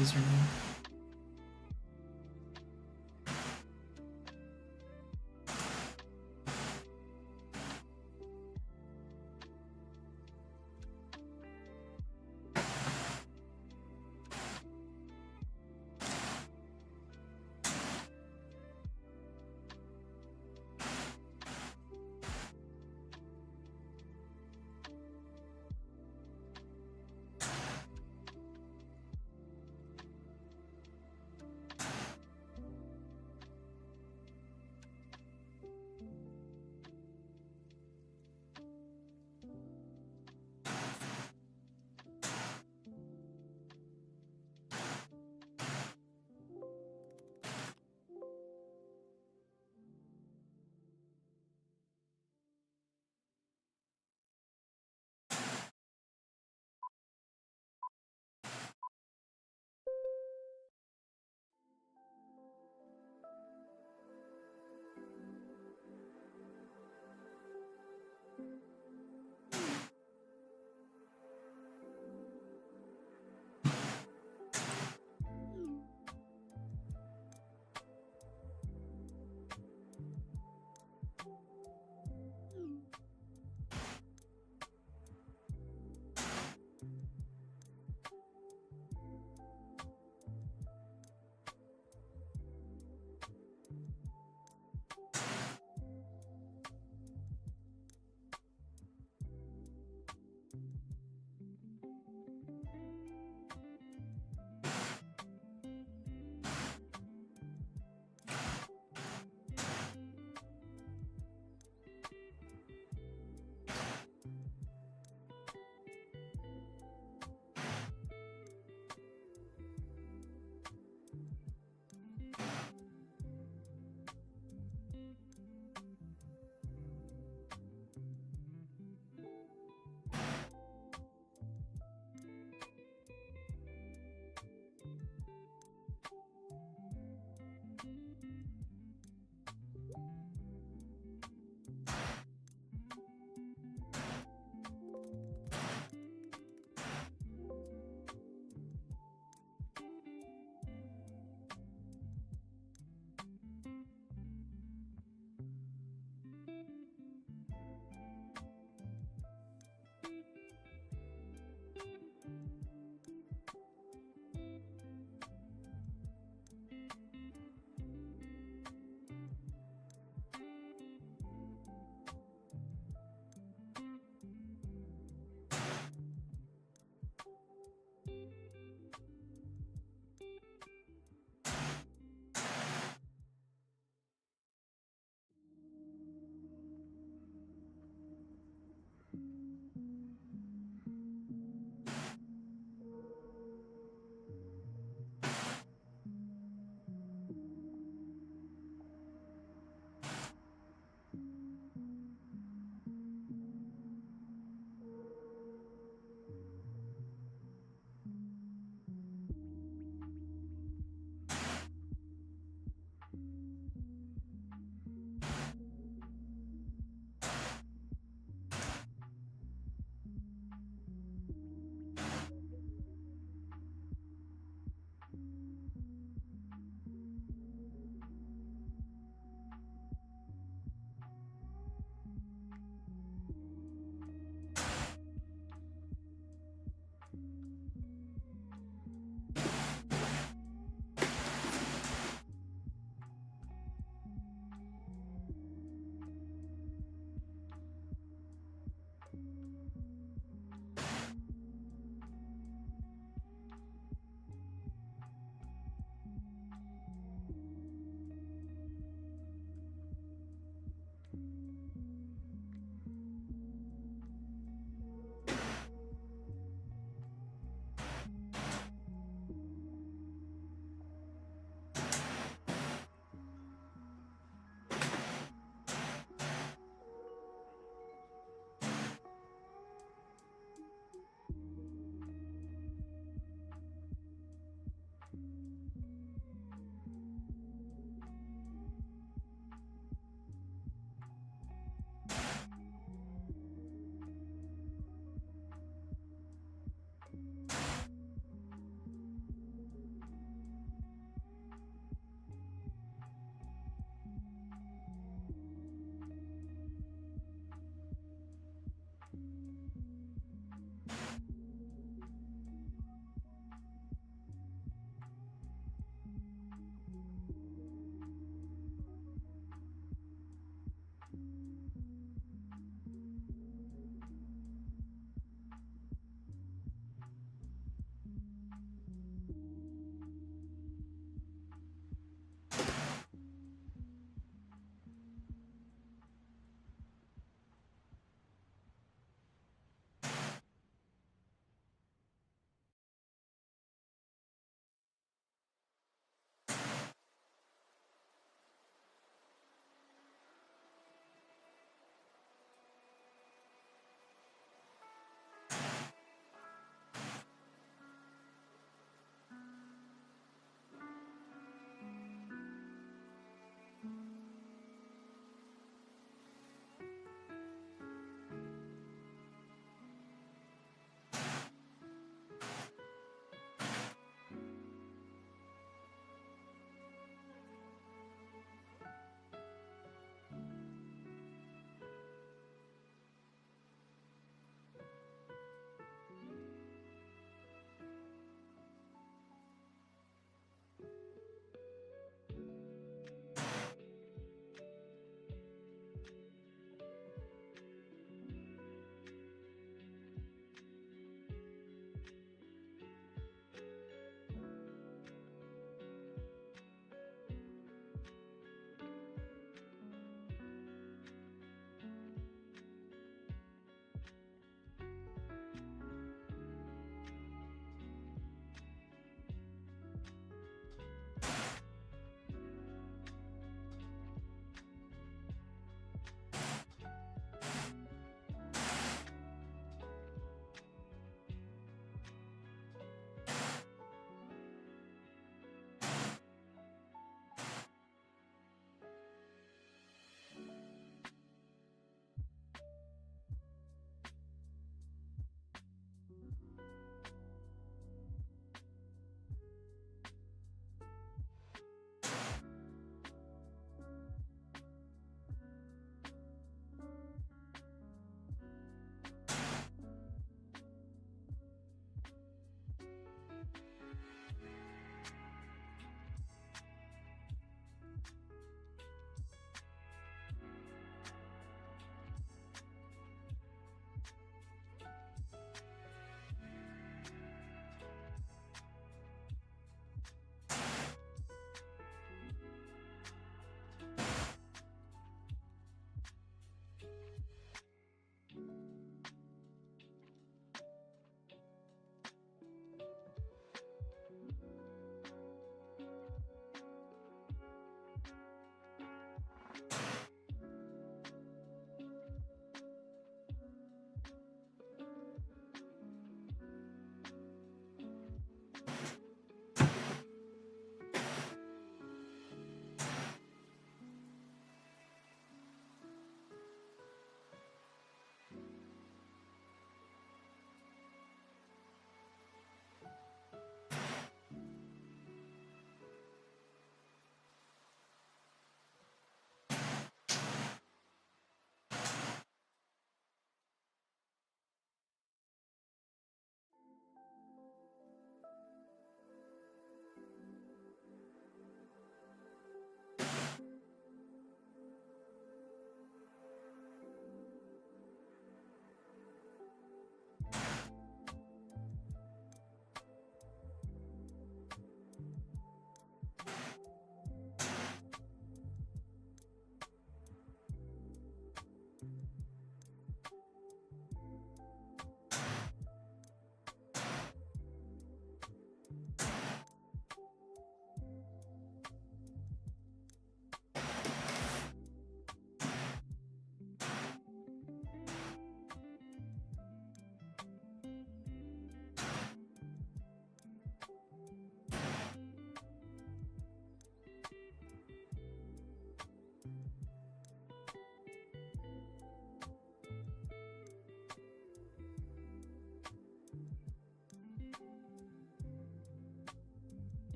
username.